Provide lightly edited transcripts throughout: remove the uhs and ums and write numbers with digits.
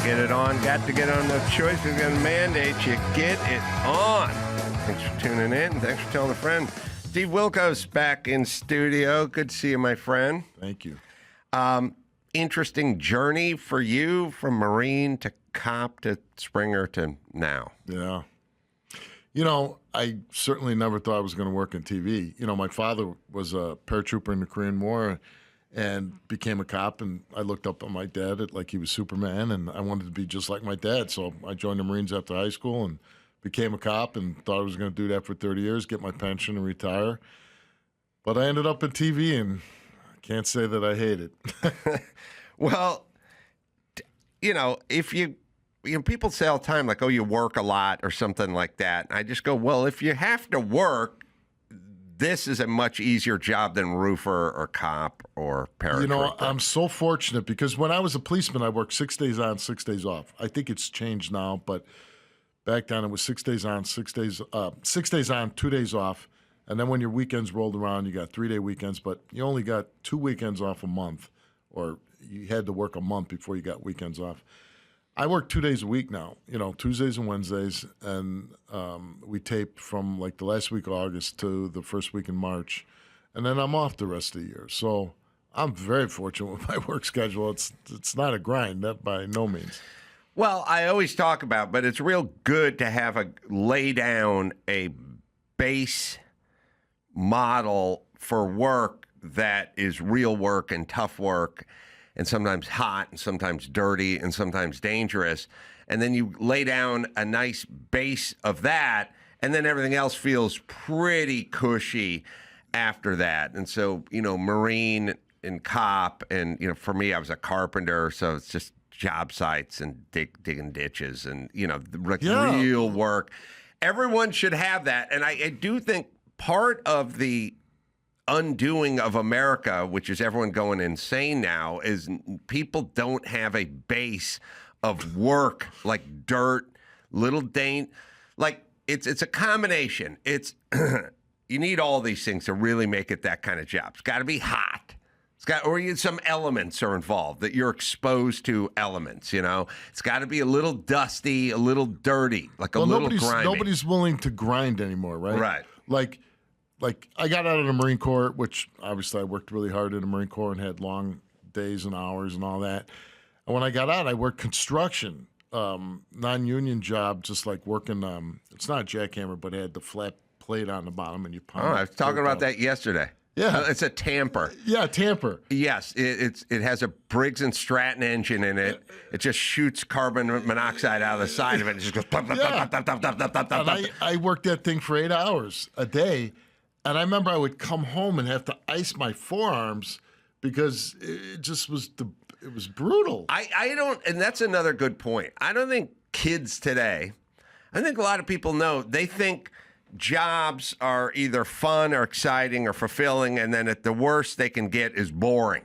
get it on. Got to get on. No choice. We're going to mandate you get it on. Thanks for tuning in. Thanks for telling a friend. Steve Wilkos back in studio. Good to see you, my friend. Thank you. Interesting journey for you from Marine to cop to Springer to now. Yeah. You know, I certainly never thought I was going to work in TV. You know, my father was a paratrooper in the Korean War and became a cop, and I looked up on my dad like he was Superman, and I wanted to be just like my dad. So I joined the Marines after high school and became a cop and thought I was going to do that for 30 years, get my pension and retire. But I ended up in TV, and I can't say that I hate it. Well, you know, if people say all the time, like, oh, you work a lot or something like that. And I just go, well, if you have to work, this is a much easier job than roofer or cop or paratrooper. You know, I'm so fortunate because when I was a policeman, I worked 6 days on, 6 days off. I think it's changed now, but back then it was 6 days on, 6 days on, 2 days off. And then when your weekends rolled around, you got 3-day weekends, but you only got 2 weekends off a month, or you had to work a month before you got weekends off. I work 2 days a week now, you know, Tuesdays and Wednesdays, and we tape from like the last week of August to the first week in March, and then I'm off the rest of the year. So I'm very fortunate with my work schedule. It's not a grind, that by no means. Well, I always talk about, but it's real good to have lay down a base model for work that is real work and tough work, and sometimes hot and sometimes dirty and sometimes dangerous. And then you lay down a nice base of that, and then everything else feels pretty cushy after that. And so, you know, Marine and cop, and, you know, for me, I was a carpenter, so it's just job sites and digging ditches and, you know, real work. Everyone should have that. And I do think part of the undoing of America, which is everyone going insane now, is people don't have a base of work, like dirt, little like it's a combination. It's you need all these things to really make it that kind of job. It's got to be hot. Or some elements are involved, that you're exposed to elements, you know. It's got to be a little dusty, a little dirty, like a little grimy. Nobody's willing to grind anymore, right? Right. Like I got out of the Marine Corps, which obviously I worked really hard in the Marine Corps and had long days and hours and all that. And when I got out, I worked construction, non-union job, just like working. It's not a jackhammer, but it had the flat plate on the bottom, and you pound. Oh, I was talking about that yesterday. Yeah, it's a tamper. Yeah, tamper. Yes, it has a Briggs and Stratton engine in it. It just shoots carbon monoxide out of the side of it. It just goes. And I worked that thing for 8 hours a day, and I remember I would come home and have to ice my forearms because it just was it was brutal. I don't, and that's another good point. I don't think kids today. I think a lot of people know. They think jobs are either fun or exciting or fulfilling, and then at the worst they can get is boring.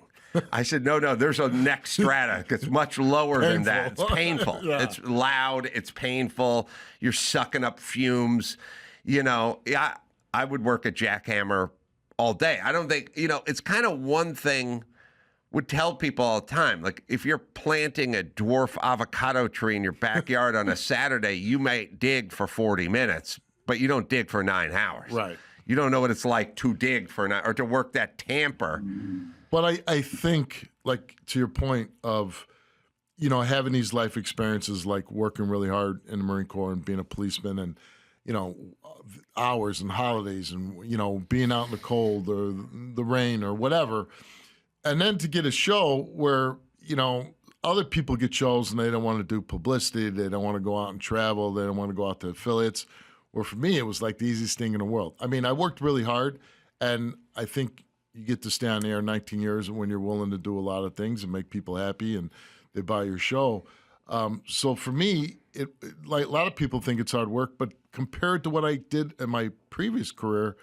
I said, no, there's a next strata. It's much lower than that. It's painful. Yeah. It's loud. It's painful. You're sucking up fumes. You know, I would work a jackhammer all day. I don't think, you know, it's kind of one thing would tell people all the time. Like, if you're planting a dwarf avocado tree in your backyard on a Saturday, you may dig for 40 minutes. But you don't dig for 9 hours. Right. You don't know what it's like to dig for 9 or to work that tamper. But I think, like, to your point of, you know, having these life experiences, like working really hard in the Marine Corps and being a policeman and, you know, hours and holidays and, you know, being out in the cold or the rain or whatever. And then to get a show where, you know, other people get shows and they don't want to do publicity. They don't want to go out and travel. They don't want to go out to affiliates. Where for me, it was like the easiest thing in the world. I mean, I worked really hard, and I think you get to stay on the air 19 years when you're willing to do a lot of things and make people happy, and they buy your show. So for me, like a lot of people think it's hard work, but compared to what I did in my previous career,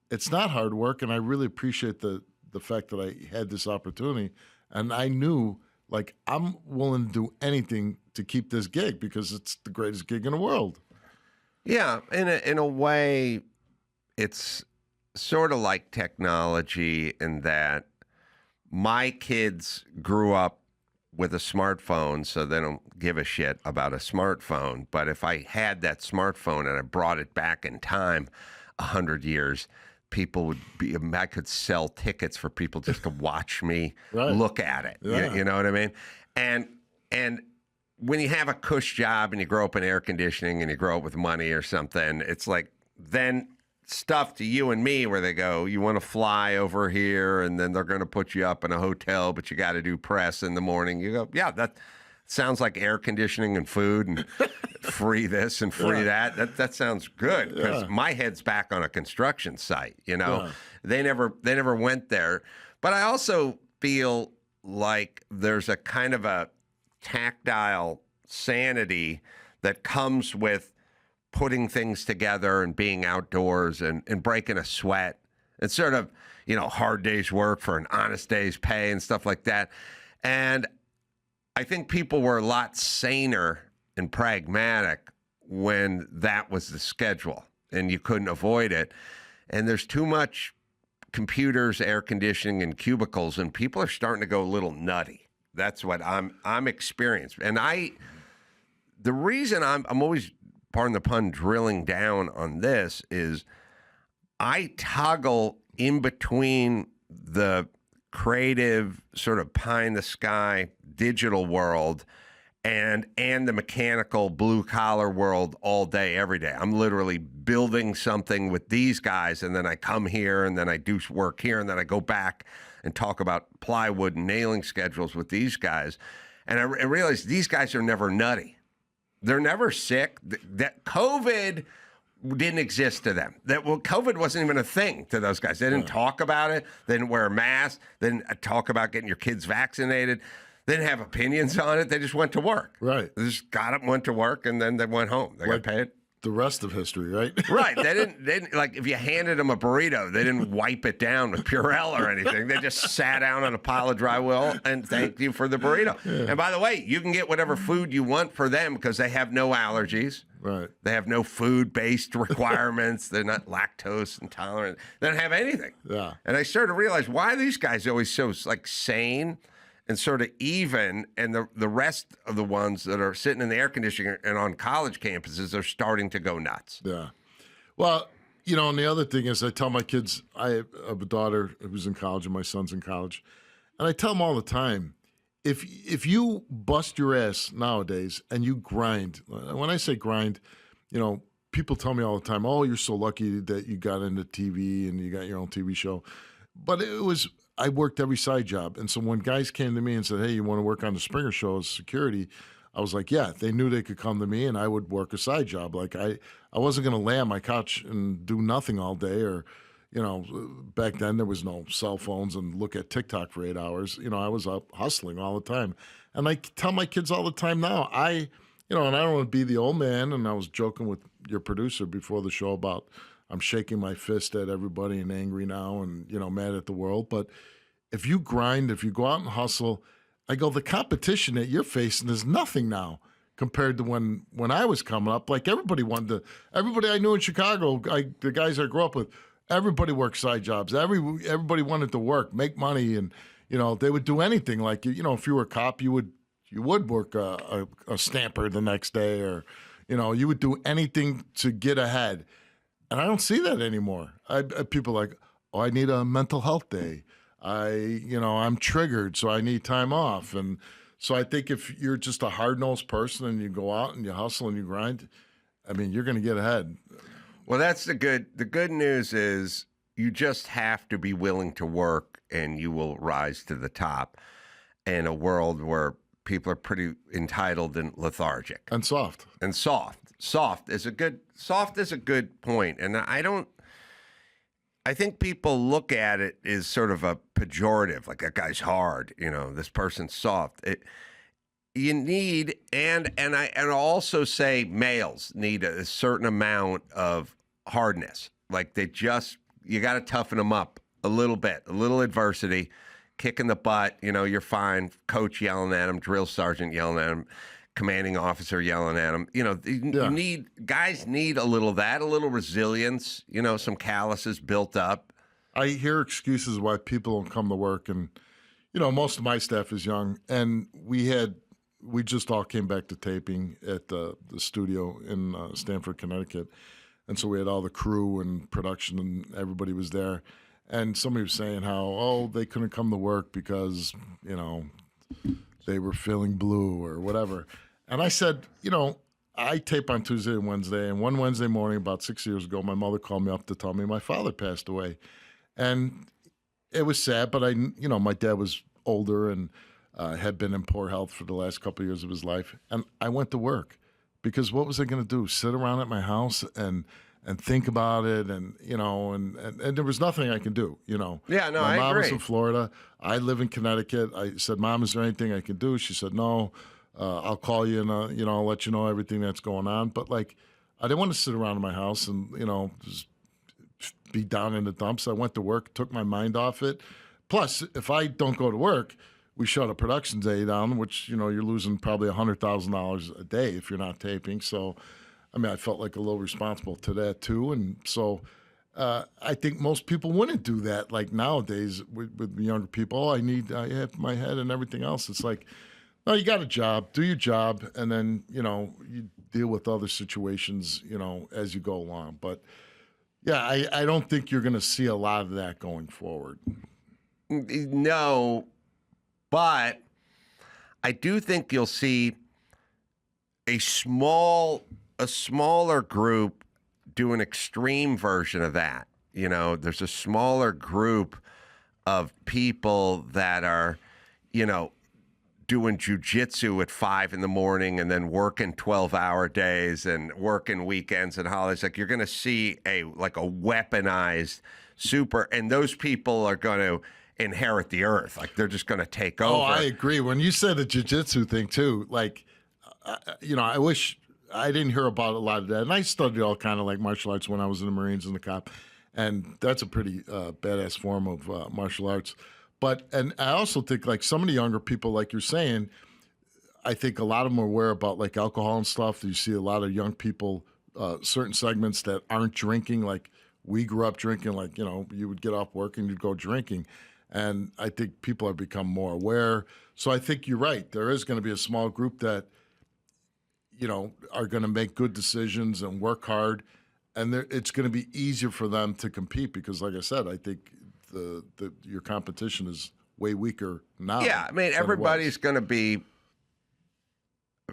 it's not hard work, and I really appreciate the fact that I had this opportunity. And I knew, like, I'm willing to do anything to keep this gig because it's the greatest gig in the world. Yeah, in a way, it's sort of like technology in that my kids grew up with a smartphone, so they don't give a shit about a smartphone, but if I had that smartphone and I brought it back in time 100 years, people would be, I could sell tickets for people just to watch me look at it. Yeah. You know what I mean? And when you have a cush job and you grow up in air conditioning and you grow up with money or something, it's like then stuff to you and me where they go, you want to fly over here, and then they're going to put you up in a hotel, but you got to do press in the morning. You go, yeah, that sounds like air conditioning and food and free this and free that. That sounds good, because my head's back on a construction site. You know, they never went there. But I also feel like there's a kind of a tactile sanity that comes with putting things together and being outdoors and breaking a sweat and sort of, you know, hard day's work for an honest day's pay and stuff like that. And I think people were a lot saner and pragmatic when that was the schedule and you couldn't avoid it. And there's too much computers, air conditioning, and cubicles, and people are starting to go a little nutty. That's what I'm experienced. And the reason I'm always, pardon the pun, drilling down on this is I toggle in between the creative sort of pie in the sky digital world and the mechanical blue collar world all day, every day. I'm literally building something with these guys, and then I come here and then I do work here, and then I go back and talk about plywood and nailing schedules with these guys. And I realized these guys are never nutty. They're never sick. That COVID didn't exist to them. COVID wasn't even a thing to those guys. They didn't talk about it. They didn't wear a mask. They didn't talk about getting your kids vaccinated. They didn't have opinions on it. They just went to work. Right. They just got up, went to work, and then they went home. They got paid. The rest of history, right? Right. They didn't like, if you handed them a burrito, they didn't wipe it down with Purell or anything. They just sat down on a pile of drywall and thanked you for the burrito. Yeah. And by the way, you can get whatever food you want for them because they have no allergies. Right. They have no food-based requirements. They're not lactose intolerant. They don't have anything. Yeah. And I started to realize why are these guys always so like sane and sort of even, and the rest of the ones that are sitting in the air conditioning and on college campuses are starting to go nuts. Yeah. Well, you know, and the other thing is I tell my kids, I have a daughter who's in college and my son's in college, and I tell them all the time, if you bust your ass nowadays and you grind, when I say grind, you know, people tell me all the time, oh, you're so lucky that you got into TV and you got your own TV show. But I worked every side job. And so when guys came to me and said, hey, you want to work on the Springer Show as security? I was like, yeah, they knew they could come to me and I would work a side job. Like I wasn't going to lay on my couch and do nothing all day, or, you know, back then there was no cell phones and look at TikTok for 8 hours. You know, I was up hustling all the time. And I tell my kids all the time now, and I don't want to be the old man. And I was joking with your producer before the show about I'm shaking my fist at everybody and angry now and, you know, mad at the world. But if you grind, if you go out and hustle, I go, the competition that you're facing is nothing now compared to when I was coming up. Like everybody I knew in Chicago, the guys I grew up with, everybody worked side jobs. Everybody wanted to work, make money, and, you know, they would do anything. Like, you know, if you were a cop, you would work a stamper the next day, or, you know, you would do anything to get ahead. And I don't see that anymore. People are like, oh, I need a mental health day. I'm triggered, so I need time off. And so I think if you're just a hard-nosed person and you go out and you hustle and you grind, I mean, you're going to get ahead. Well, that's the good news is you just have to be willing to work and you will rise to the top in a world where people are pretty entitled and lethargic. And soft. And soft. Soft is a good point. And I think people look at it as sort of a pejorative, like that guy's hard, you know, this person's soft. You need, and I also say males need a certain amount of hardness. Like you got to toughen them up a little bit, a little adversity, kick in the butt, you know, you're fine. Coach yelling at him, drill sergeant yelling at him, commanding officer yelling at him. You know, guys need a little of that, a little resilience, you know, some calluses built up. I hear excuses why people don't come to work. And, you know, most of my staff is young. And we had, we just all came back to taping at the studio in Stamford, Connecticut. And so we had all the crew and production and everybody was there. And somebody was saying how, they couldn't come to work because, they were feeling blue or whatever. And I said, I tape on Tuesday and Wednesday. And one Wednesday morning about 6 years ago, my mother called me up to tell me my father passed away. And it was sad, but my dad was older and had been in poor health for the last couple of years of his life. And I went to work because what was I going to do? Sit around at my house and think about it, and and there was nothing I can do. Yeah, no, my I agree. mom was in Florida. I live in Connecticut. I said, Mom, is there anything I can do? She said, No. I'll call you and I'll let you know everything that's going on. But like, I didn't want to sit around in my house and just be down in the dumps. I went to work, took my mind off it. Plus, if I don't go to work, we shut a production day down, which you're losing probably $100,000 a day if you're not taping. So. I mean, I felt like a little responsible to that too, and so I think most people wouldn't do that. Like nowadays with younger people, I have my head and everything else. It's like, no, you got a job, do your job, and then you deal with other situations, as you go along. But yeah, I don't think you're going to see a lot of that going forward. No, but I do think you'll see a smaller group do an extreme version of that. There's a smaller group of people that are, doing jujitsu at 5 a.m. and then working 12-hour days and working weekends and holidays. Like you're going to see a weaponized super, and those people are going to inherit the earth. Like they're just going to take over. Oh, I agree. When you said the jiu-jitsu thing too, like, I wish I didn't hear about a lot of that. And I studied all kind of like martial arts when I was in the Marines and the cop. And that's a pretty badass form of martial arts. And I also think like some of the younger people, like you're saying, I think a lot of them are aware about like alcohol and stuff. You see a lot of young people, certain segments that aren't drinking. Like we grew up drinking, like, you would get off work and you'd go drinking. And I think people have become more aware. So I think you're right. There is going to be a small group that, are going to make good decisions and work hard, and it's going to be easier for them to compete because, like I said, I think your competition is way weaker now. Yeah, I mean, everybody's going to be.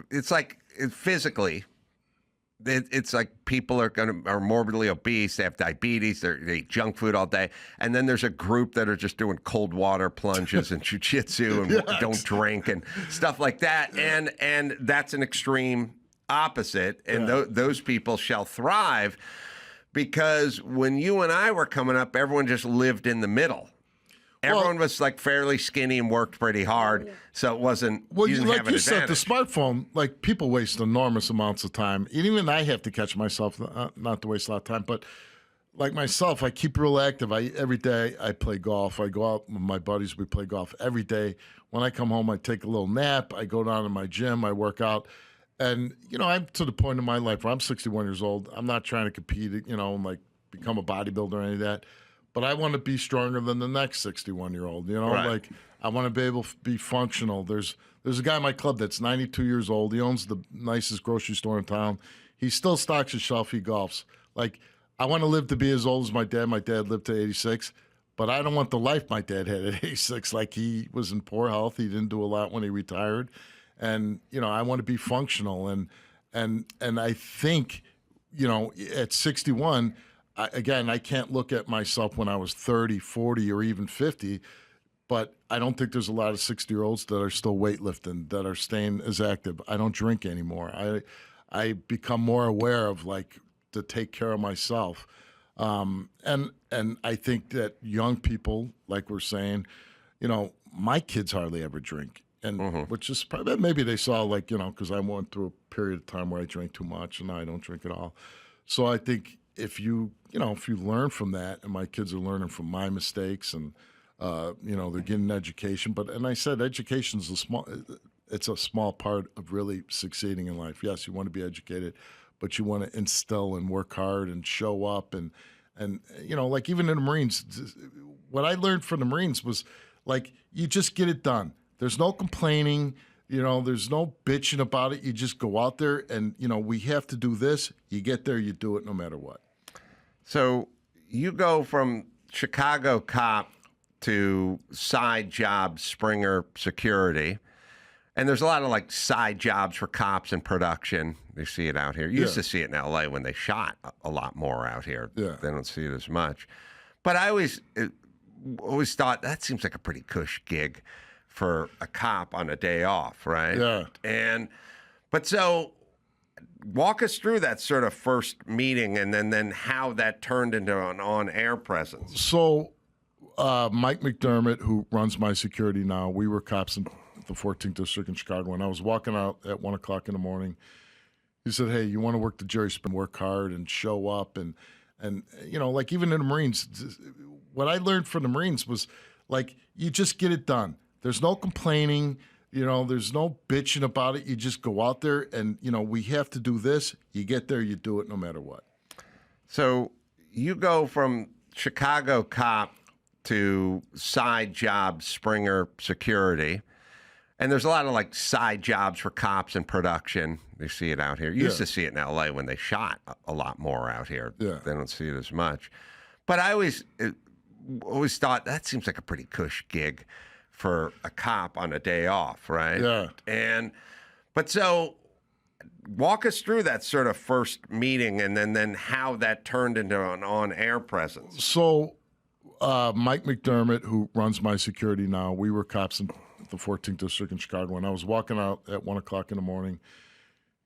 It's like physically, it's like people are morbidly obese. They have diabetes. They eat junk food all day, and then there's a group that are just doing cold water plunges and jujitsu and don't drink and stuff like that. And that's an extreme opposite, and those people shall thrive because when you and I were coming up, everyone just lived in the middle. Everyone was like fairly skinny and worked pretty hard, so it wasn't. Well, you didn't like have an you said, the advantage. smartphone, like people waste enormous amounts of time. And even I have to catch myself not to waste a lot of time, but like myself, I keep real active. Every day I play golf. I go out with my buddies. We play golf every day. When I come home, I take a little nap. I go down to my gym. I work out. And, I'm to the point in my life where I'm 61 years old. I'm not trying to compete, and like become a bodybuilder or any of that. But I want to be stronger than the next 61-year-old. Right. Like I want to be able to be functional. There's a guy in my club that's 92 years old. He owns the nicest grocery store in town. He still stocks his shelf. He golfs. Like I want to live to be as old as my dad. My dad lived to 86. But I don't want the life my dad had at 86. Like he was in poor health. He didn't do a lot when he retired. And, I want to be functional. And I think, at 61, I can't look at myself when I was 30, 40, or even 50, but I don't think there's a lot of 60-year-olds that are still weightlifting, that are staying as active. I don't drink anymore. I become more aware of, like, to take care of myself. And I think that young people, like we're saying, my kids hardly ever drink. And which is probably, maybe they saw, like, because I went through a period of time where I drank too much and now I don't drink at all. So I think if you learn from that, and my kids are learning from my mistakes, and they're getting education. And I said education's it's a small part of really succeeding in life. Yes, you want to be educated, but you want to instill and work hard and show up and like even in the Marines, what I learned from the Marines was like you just get it done. There's no complaining. There's no bitching about it. You just go out there and, we have to do this. You get there, you do it no matter what. So you go from Chicago cop to side job Springer security. And there's a lot of like side jobs for cops in production. You see it out here. You used to see it in LA when they shot a lot more out here. Yeah. They don't see it as much. But I always thought that seems like a pretty cush gig for a cop on a day off, right? Yeah. But so walk us through that sort of first meeting and then how that turned into an on-air presence. So Mike McDermott, who runs my security now, we were cops in the 14th District in Chicago, and I was walking out at 1 o'clock in the morning. He said, "Hey, you want to work the Jerry Springer, work hard and show up." And like even in the Marines, what I learned from the Marines was like, you just get it done. There's no complaining. There's no bitching about it. You just go out there and, we have to do this. You get there, you do it no matter what. So you go from Chicago cop to side job Springer security. And there's a lot of like side jobs for cops in production. You see it out here. You used to see it in LA when they shot a lot more out here. Yeah. They don't see it as much. But I always thought that seems like a pretty cush gig for a cop on a day off, right? Yeah. But so walk us through that sort of first meeting and then how that turned into an on-air presence. So Mike McDermott, who runs my security now, we were cops in the 14th District in Chicago, and I was walking out at 1 o'clock in the morning.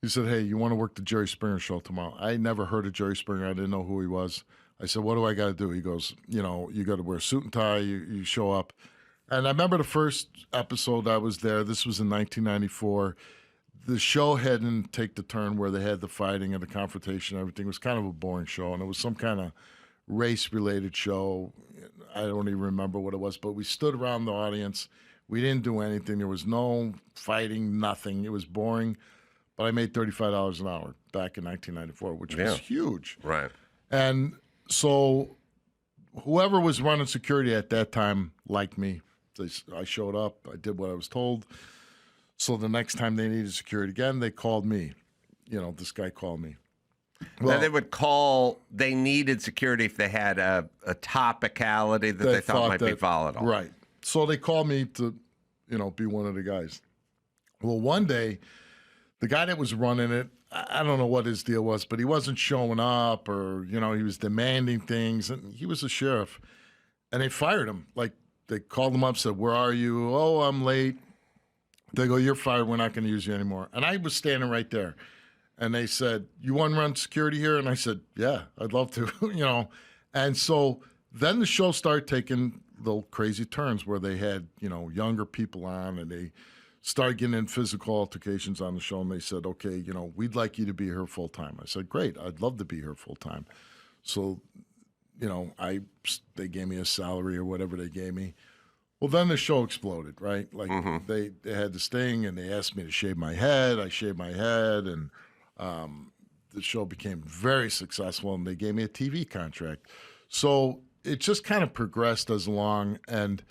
He said, "Hey, you want to work the Jerry Springer show tomorrow?" I never heard of Jerry Springer. I didn't know who he was. I said, "What do I got to do?" He goes, "You got to wear a suit and tie. You show up." And I remember the first episode I was there. This was in 1994. The show hadn't taken the turn where they had the fighting and the confrontation. Everything was kind of a boring show, and it was some kind of race-related show. I don't even remember what it was, but we stood around the audience. We didn't do anything. There was no fighting, nothing. It was boring. But I made $35 an hour back in 1994, which was huge. Right. And so whoever was running security at that time liked me. I showed up. I did what I was told. So the next time they needed security again, they called me. This guy called me. Well, they needed security if they had a topicality that they thought might be volatile. Right. So they called me to, be one of the guys. Well, one day, the guy that was running it, I don't know what his deal was, but he wasn't showing up or, he was demanding things. And he was a sheriff. And they fired him. Like, they called him up, said, "Where are you?" "Oh, I'm late." They go, "You're fired. We're not going to use you anymore." And I was standing right there. And they said, "You want to run security here?" And I said, "Yeah, I'd love to." And so then the show started taking little crazy turns where they had, younger people on, and they started getting in physical altercations on the show. And they said, "Okay, we'd like you to be here full time." I said, "Great, I'd love to be here full time." So, they gave me a salary or whatever they gave me. Well, then the show exploded, right? Like they had this thing, and they asked me to shave my head. I shaved my head, and the show became very successful, and they gave me a TV contract. So it just kind of progressed as along, and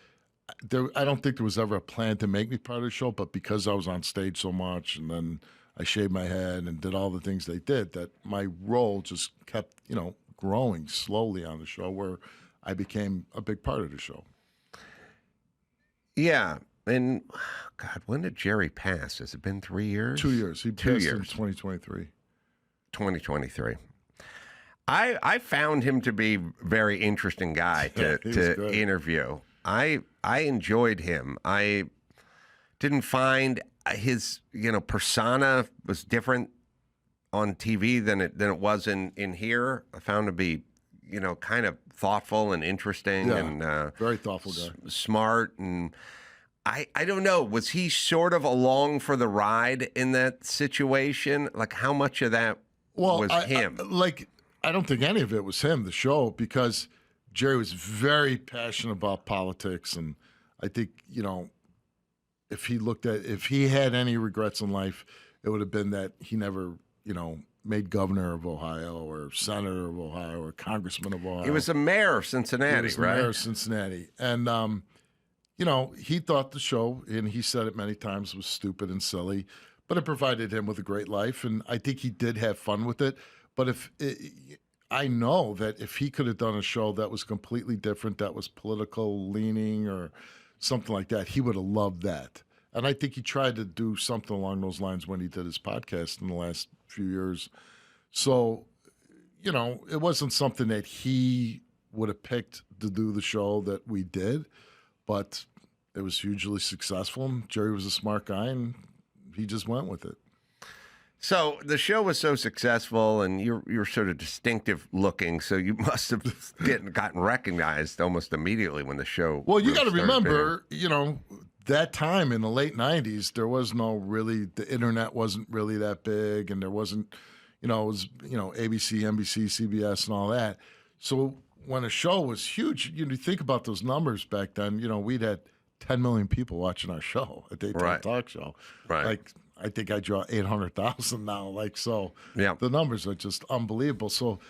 I don't think there was ever a plan to make me part of the show, but because I was on stage so much, and then I shaved my head and did all the things they did, that my role just kept, growing slowly on the show, where I became a big part of the show. Yeah. And, God, when did Jerry pass? Has it been 3 years? 2 years. He passed in 2023. 2023. I found him to be a very interesting guy to interview. I enjoyed him. I didn't find his persona was different on TV than it was in here. I found him to be kind of thoughtful and interesting and very thoughtful guy, smart, and I don't know. Was he sort of along for the ride in that situation? Like, how much of that was him? I don't think any of it was him, the show, because Jerry was very passionate about politics. And I think, if he had any regrets in life, it would have been that he never, made governor of Ohio or senator of Ohio or congressman of Ohio. He was the mayor of Cincinnati, he was the right? mayor of Cincinnati. And, he thought the show, and he said it many times, was stupid and silly, but it provided him with a great life, and I think he did have fun with it. But I know that if he could have done a show that was completely different, that was political leaning or something like that, he would have loved that. And I think he tried to do something along those lines when he did his podcast in the last few years. So, it wasn't something that he would have picked to do the show that we did, but it was hugely successful. Jerry was a smart guy, and he just went with it. So the show was so successful, and you're sort of distinctive looking, so you must have gotten recognized almost immediately when the show. Well, you got to remember, that time in the late '90s, there was the internet wasn't really that big, and there wasn't, it was ABC, NBC, CBS, and all that. So when a show was huge, you think about those numbers back then. We'd had 10 million people watching our show, a daytime talk show. Right. Like, I think I draw 800,000 now. Yeah. The numbers are just unbelievable. So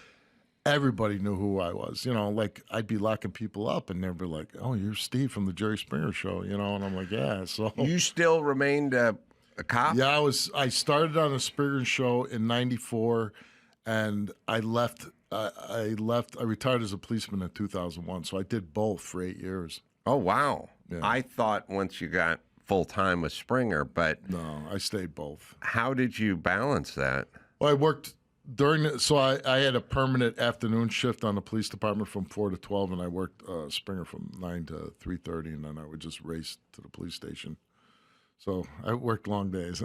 everybody knew who I was. I'd be locking people up, and they'd be like, "Oh, you're Steve from the Jerry Springer Show," and I'm like, "Yeah." So you still remained a cop? Yeah, I started on the Springer Show in '94, and I left. I retired as a policeman in 2001. So I did both for 8 years. Oh wow! Yeah. I thought once you got full time with Springer, but no, I stayed both. How did you balance that? Well, I worked I had a permanent afternoon shift on the police department from 4 to 12, and I worked Springer from 9 to 3:30, and then I would just race to the police station. So I worked long days.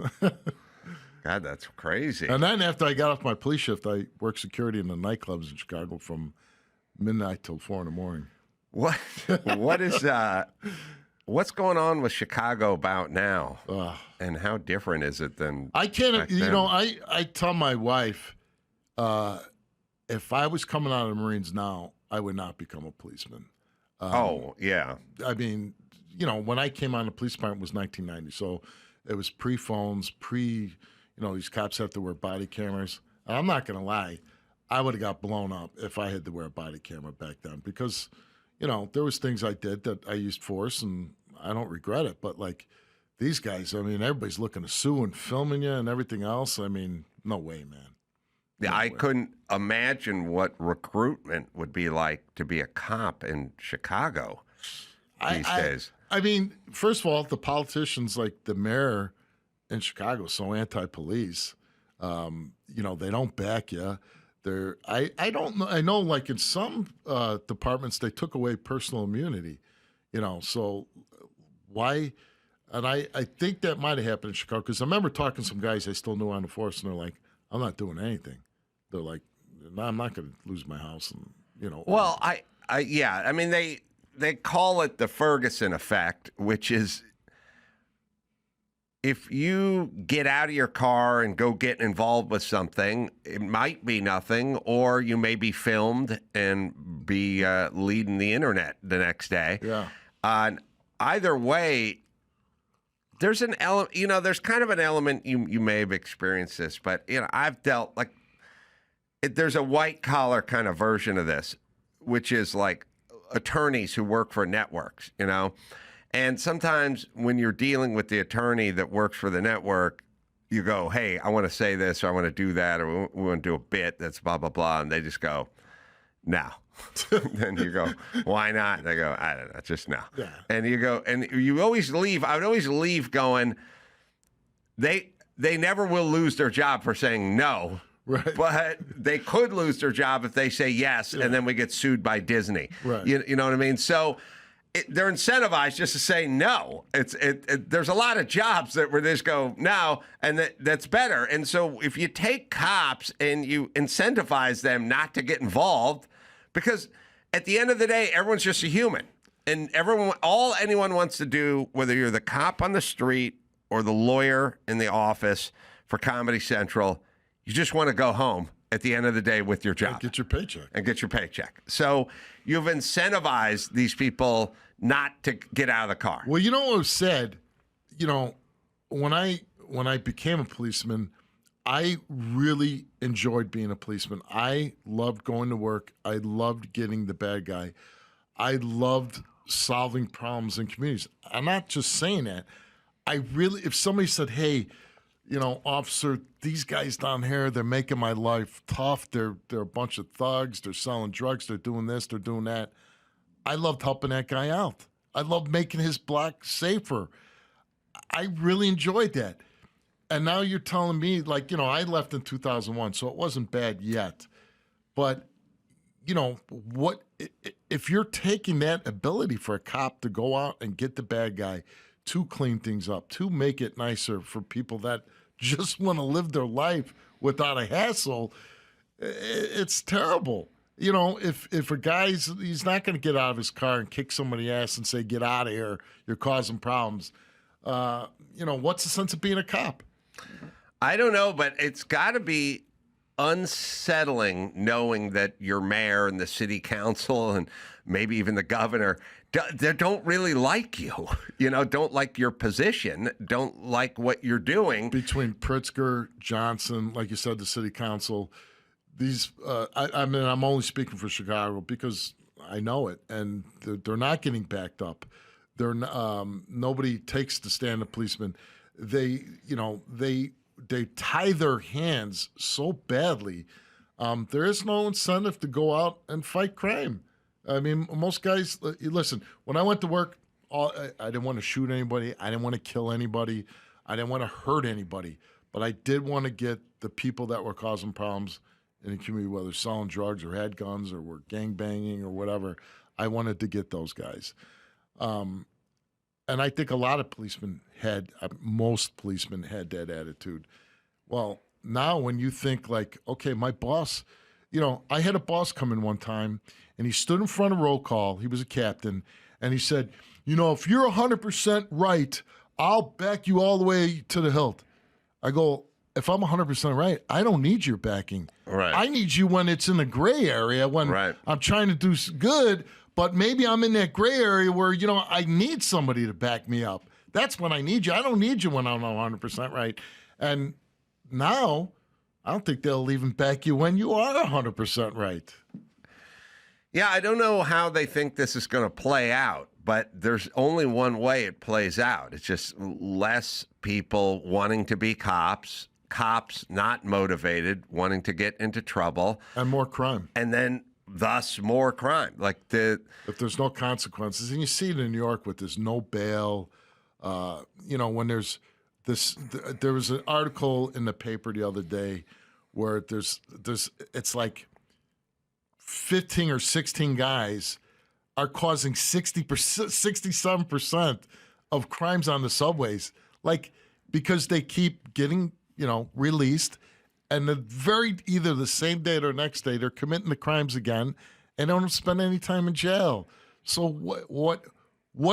God, that's crazy. And then after I got off my police shift, I worked security in the nightclubs in Chicago from midnight till 4 in the morning. What is what's going on with Chicago about now? And how different is it than I can't, back then? I tell my wife, if I was coming out of the Marines now, I would not become a policeman. Oh, yeah. I mean, when I came on the police department was 1990. So it was pre-phones, these cops have to wear body cameras. And I'm not going to lie, I would have got blown up if I had to wear a body camera back then because, there was things I did that I used force, and I don't regret it. But these guys, everybody's looking to sue and filming you and everything else. No way, man. Yeah, I couldn't imagine what recruitment would be like to be a cop in Chicago these days. First of all, the politicians, like the mayor in Chicago, so anti-police. They don't back you. I don't know. I know, in some departments, they took away personal immunity. So why? And I think that might have happened in Chicago because I remember talking to some guys I still knew on the force, and they're like, "I'm not doing anything." They're like, "No, I'm not going to lose my house." And Well, yeah. They call it the Ferguson effect, which is if you get out of your car and go get involved with something, it might be nothing, or you may be filmed and be leading the internet the next day. Yeah. Either way, there's an element. There's kind of an element you may have experienced this, but I've dealt there's a white collar kind of version of this, which is like attorneys who work for networks, and sometimes when you're dealing with the attorney that works for the network, you go, "Hey, I want to say this, or I want to do that, or we want to do a bit that's blah, blah, blah." And they just go, "No." Then you go, "Why not?" And they go, "I don't know, just no." Yeah. And you go, and you always leave. I would always leave going, they never will lose their job for saying no. Right. But they could lose their job if they say yes, and then we get sued by Disney. Right. You know what I mean? So they're incentivized just to say no. There's a lot of jobs where they just go no, and that's better. And so if you take cops and you incentivize them not to get involved, because at the end of the day, everyone's just a human, and all anyone wants to do, whether you're the cop on the street or the lawyer in the office for Comedy Central, you just want to go home at the end of the day with your job. And get your paycheck. So you've incentivized these people not to get out of the car. Well, you know what was said? When I became a policeman, I really enjoyed being a policeman. I loved going to work. I loved getting the bad guy. I loved solving problems in communities. I'm not just saying that. If somebody said, hey, officer, these guys down here, they're making my life tough. They're a bunch of thugs. They're selling drugs. They're doing this. They're doing that. I loved helping that guy out. I loved making his block safer. I really enjoyed that. And now you're telling me, I left in 2001, so it wasn't bad yet. But, what if you're taking that ability for a cop to go out and get the bad guy, to clean things up, to make it nicer for people that just want to live their life without a hassle, it's terrible. If a he's not going to get out of his car and kick somebody's ass and say, get out of here, you're causing problems. What's the sense of being a cop? I don't know, but it's got to be unsettling knowing that your mayor and the city council and maybe even the governor, they don't really like you, don't like your position, don't like what you're doing. Between Pritzker, Johnson, like you said, the city council, these, I'm only speaking for Chicago because I know it, and they're not getting backed up. Nobody takes the stand of policemen. They tie their hands so badly. There is no incentive to go out and fight crime. I mean, most guys, listen, when I went to work, I didn't want to shoot anybody. I didn't want to kill anybody. I didn't want to hurt anybody. But I did want to get the people that were causing problems in the community, whether selling drugs or had guns or were gangbanging or whatever. I wanted to get those guys. And I think most policemen had that attitude. Well, now when you think okay, my boss, I had a boss come in one time and he stood in front of roll call. He was a captain. And he said, if you're 100% right, I'll back you all the way to the hilt. I go, if I'm 100% right, I don't need your backing. Right. I need you when it's in the gray area, when I'm trying to do good, but maybe I'm in that gray area where, I need somebody to back me up. That's when I need you. I don't need you when I'm 100% right. And now, I don't think they'll even back you when you are 100% right. Yeah, I don't know how they think this is going to play out, but there's only one way it plays out. It's just less people wanting to be cops not motivated, wanting to get into trouble. And more crime. And then, thus, more crime. If there's no consequences, and you see it in New York with this no bail, when there's this, there was an article in the paper the other day where it's like 15 or 16 guys are causing 67% of crimes on the subways, because they keep getting, released, and either the same day or next day they're committing the crimes again, and don't spend any time in jail. So what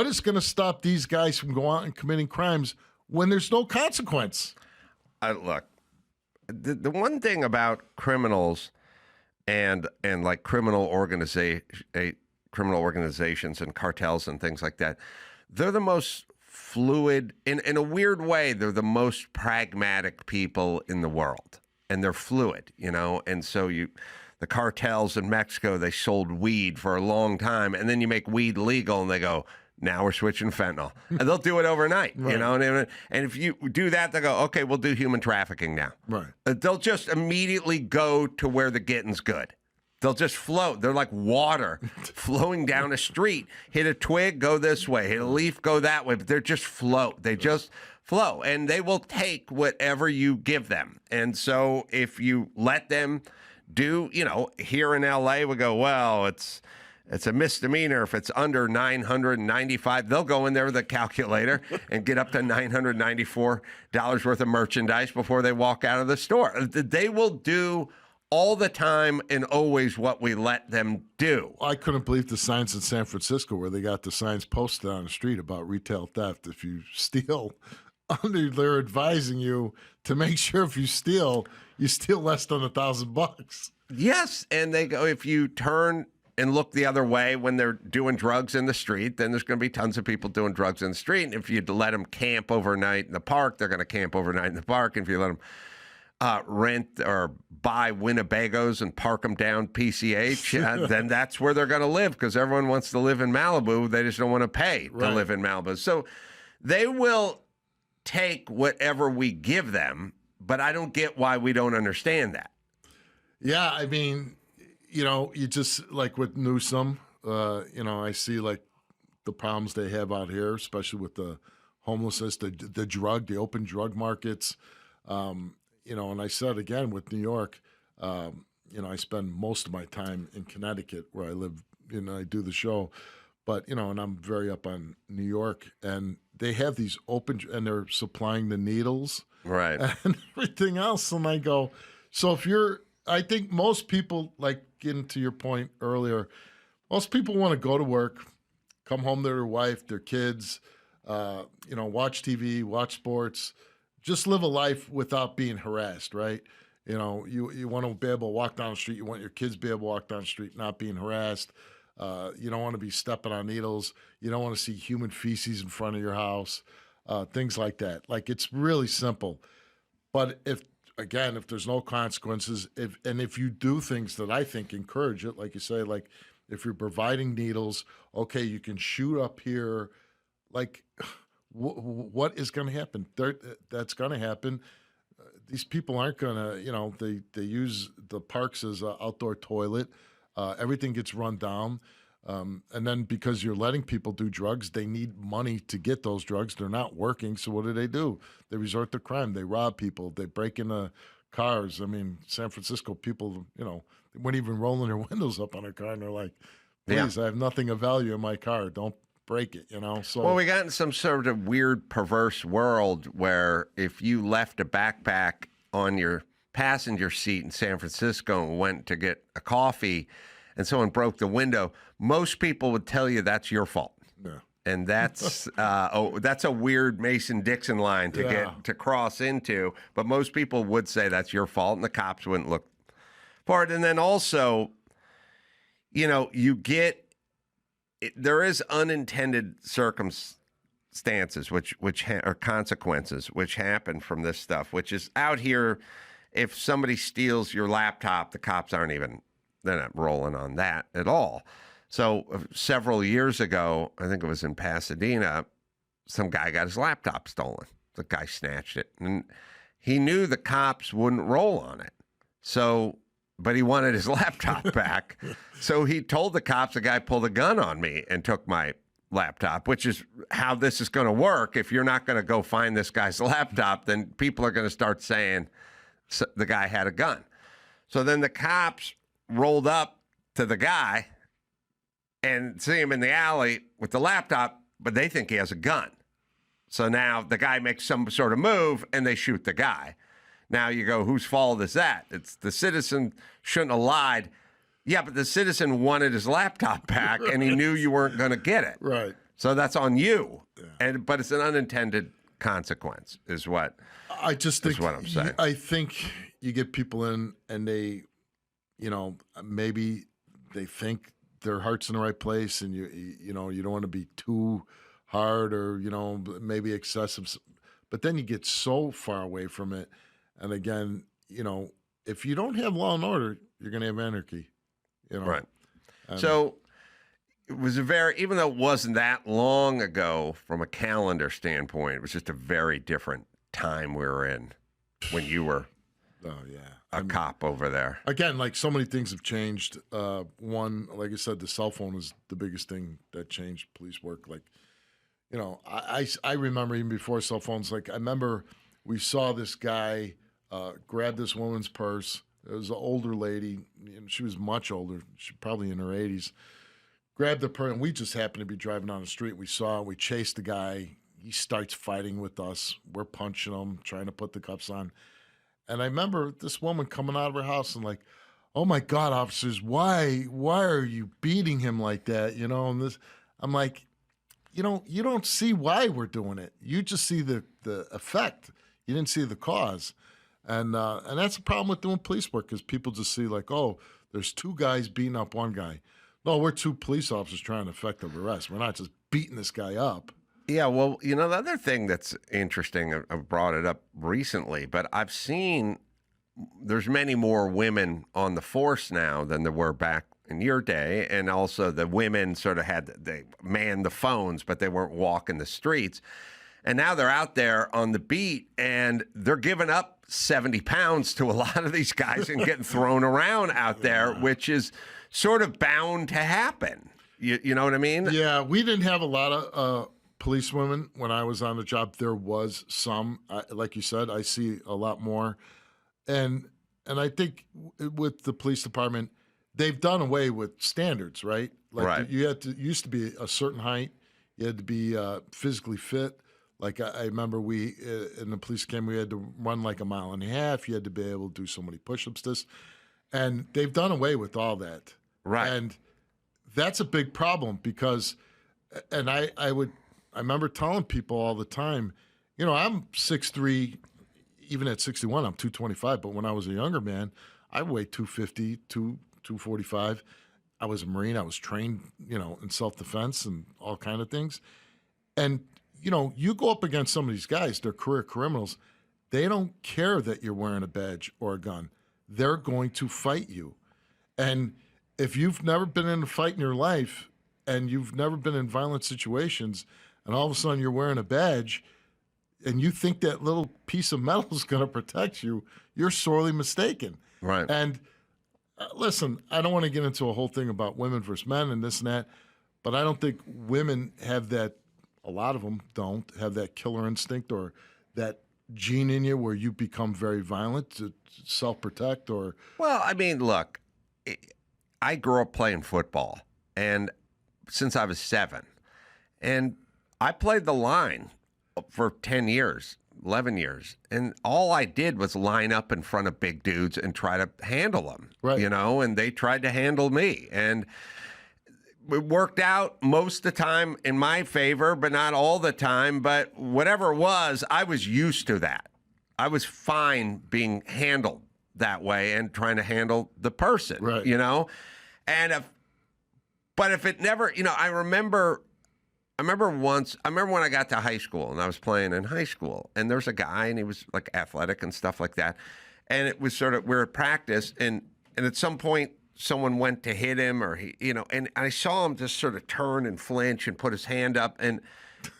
is going to stop these guys from going out and committing crimes when there's no consequence? Look, the one thing about criminals and criminal organizations and cartels and things like that, they're the most fluid, in a weird way, they're the most pragmatic people in the world, and they're fluid, and so the cartels in Mexico, they sold weed for a long time, and then you make weed legal and they go, now we're switching fentanyl. And they'll do it overnight, right. And if you do that, they'll go, okay, we'll do human trafficking now. Right. They'll just immediately go to where the getting's good. They'll just float. They're like water flowing down a street. Hit a twig, go this way. Hit a leaf, go that way. But they're just float. They just flow. And they will take whatever you give them. And so if you let them do, here in L.A., we go, well, it's a misdemeanor if it's under $995. They'll go in there with a calculator and get up to $994 worth of merchandise before they walk out of the store. They will do all the time and always what we let them do. I couldn't believe the signs in San Francisco where they got the signs posted on the street about retail theft. If you steal, they're advising you to make sure if you steal less than $1,000. Yes, and they go, if you turn and look the other way when they're doing drugs in the street, then there's going to be tons of people doing drugs in the street. And if you let them camp overnight in the park, they're going to camp overnight in the park. And if you let them rent or buy Winnebagos and park them down PCH, then that's where they're going to live because everyone wants to live in Malibu. They just don't want to pay to live in Malibu. So they will take whatever we give them, but I don't get why we don't understand that. Yeah, I mean, you just like with Newsom, I see like the problems they have out here, especially with the homelessness, the open drug markets. And I said again with New York, I spend most of my time in Connecticut where I live, I do the show, but, and I'm very up on New York, and they have these and they're supplying the needles. Right. And everything else. And I go, so I think most people, like getting to your point earlier, most people want to go to work, come home to their wife, their kids, watch TV, watch sports, just live a life without being harassed, right? You want to be able to walk down the street. You want your kids to be able to walk down the street, not being harassed. You don't want to be stepping on needles. You don't want to see human feces in front of your house, things like that. Like, it's really simple. But if there's no consequences, if you do things that I think encourage it, like you say, like if you're providing needles, okay, you can shoot up here, like what is going to happen? That's going to happen. These people aren't going to, they use the parks as an outdoor toilet. Everything gets run down. And then because you're letting people do drugs, they need money to get those drugs. They're not working. So what do? They resort to crime. They rob people. They break into cars. I mean, San Francisco people, they weren't even rolling their windows up on a car. And they're like, please, I have nothing of value in my car. Don't break it, So, well, we got in some sort of weird, perverse world where if you left a backpack on your passenger seat in San Francisco and went to get a coffee and someone broke the window, most people would tell you that's your fault. Yeah. And that's that's a weird Mason-Dixon line to get to cross into. But most people would say that's your fault, and the cops wouldn't look for it. And then also, there is unintended circumstances or consequences which happen from this stuff, which is out here. If somebody steals your laptop, the cops they're not rolling on that at all. So several years ago, I think it was in Pasadena, some guy got his laptop stolen. The guy snatched it, and he knew the cops wouldn't roll on it. But he wanted his laptop back. So he told the cops, the guy pulled a gun on me and took my laptop, which is how this is going to work. If you're not going to go find this guy's laptop, then people are going to start saying the guy had a gun. So then the cops rolled up to the guy and see him in the alley with the laptop, but they think he has a gun. So now the guy makes some sort of move and they shoot the guy. Now you go, whose fault is that? It's the citizen shouldn't have lied. Yeah, but the citizen wanted his laptop back and he knew you weren't going to get it. Right. So that's on you. Yeah. But it's an unintended consequence is what I'm saying. I think you get people in and they, maybe they think their heart's in the right place and you don't want to be too hard or, maybe excessive. But then you get so far away from it. And again, if you don't have law and order, you're going to have anarchy. Right. So it was even though it wasn't that long ago from a calendar standpoint, it was just a very different time we were in when you were a cop over there. Again, like so many things have changed. One, like I said, the cell phone is the biggest thing that changed police work. Like, I remember even before cell phones, like I remember we saw this guy grab this woman's purse. It was an older lady. She was much older. She probably in her 80s. Grabbed the purse, and we just happened to be driving down the street. We saw it. We chased the guy. He starts fighting with us. We're punching him, trying to put the cuffs on. And I remember this woman coming out of her house and like, oh, my God, officers, why are you beating him like that? And this, I'm like, you don't see why we're doing it. You just see the effect. You didn't see the cause. And that's a problem with doing police work because people just see like, oh, there's two guys beating up one guy. No, we're two police officers trying to effective arrest. We're not just beating this guy up. Yeah, well, the other thing that's interesting, I've brought it up recently, but I've seen there's many more women on the force now than there were back in your day, and also the women sort of they manned the phones, but they weren't walking the streets. And now they're out there on the beat, and they're giving up 70 pounds to a lot of these guys and getting thrown around out there, which is sort of bound to happen. You know what I mean? Yeah, we didn't have a lot of police women when I was on the job. There was some, like you said, I see a lot more. And I think with the police department, they've done away with standards, right? Like right. You used to be a certain height. You had to be physically fit. Like I remember we, in the police academy, we had to run like 1.5 miles. You had to be able to do so many push-ups, and they've done away with all that. Right. And that's a big problem because, and I remember telling people all the time, you know, I'm 6'3", even at 61, I'm 225. But when I was a younger man, I weighed 250, 245. I was a Marine. I was trained, you know, in self-defense and all kind of things. And you know, you go up against some of these guys, they're career criminals. They don't care that you're wearing a badge or a gun. They're going to fight you. And if you've never been in a fight in your life and you've never been in violent situations and all of a sudden you're wearing a badge and you think that little piece of metal is going to protect you, you're sorely mistaken. Right. And listen, I don't want to get into a whole thing about women versus men and this and that, but I don't think women have that. A lot of them don't have that killer instinct or that gene in you where you become very violent to self-protect or... Well, I mean, look, I grew up playing football and since I was 7. And I played the line for 10 years, 11 years. And all I did was line up in front of big dudes and try to handle them, right. You know, and they tried to handle me. And it worked out most of the time in my favor, but not all the time. But whatever it was, I was used to that. I was fine being handled that way and trying to handle the person, right. You know? And if it never, you know, I remember when I got to high school and I was playing in high school and there's a guy and he was like athletic and stuff like that. And it was sort of, we're at practice and at some point, someone went to hit him or he, you know, and I saw him just sort of turn and flinch and put his hand up and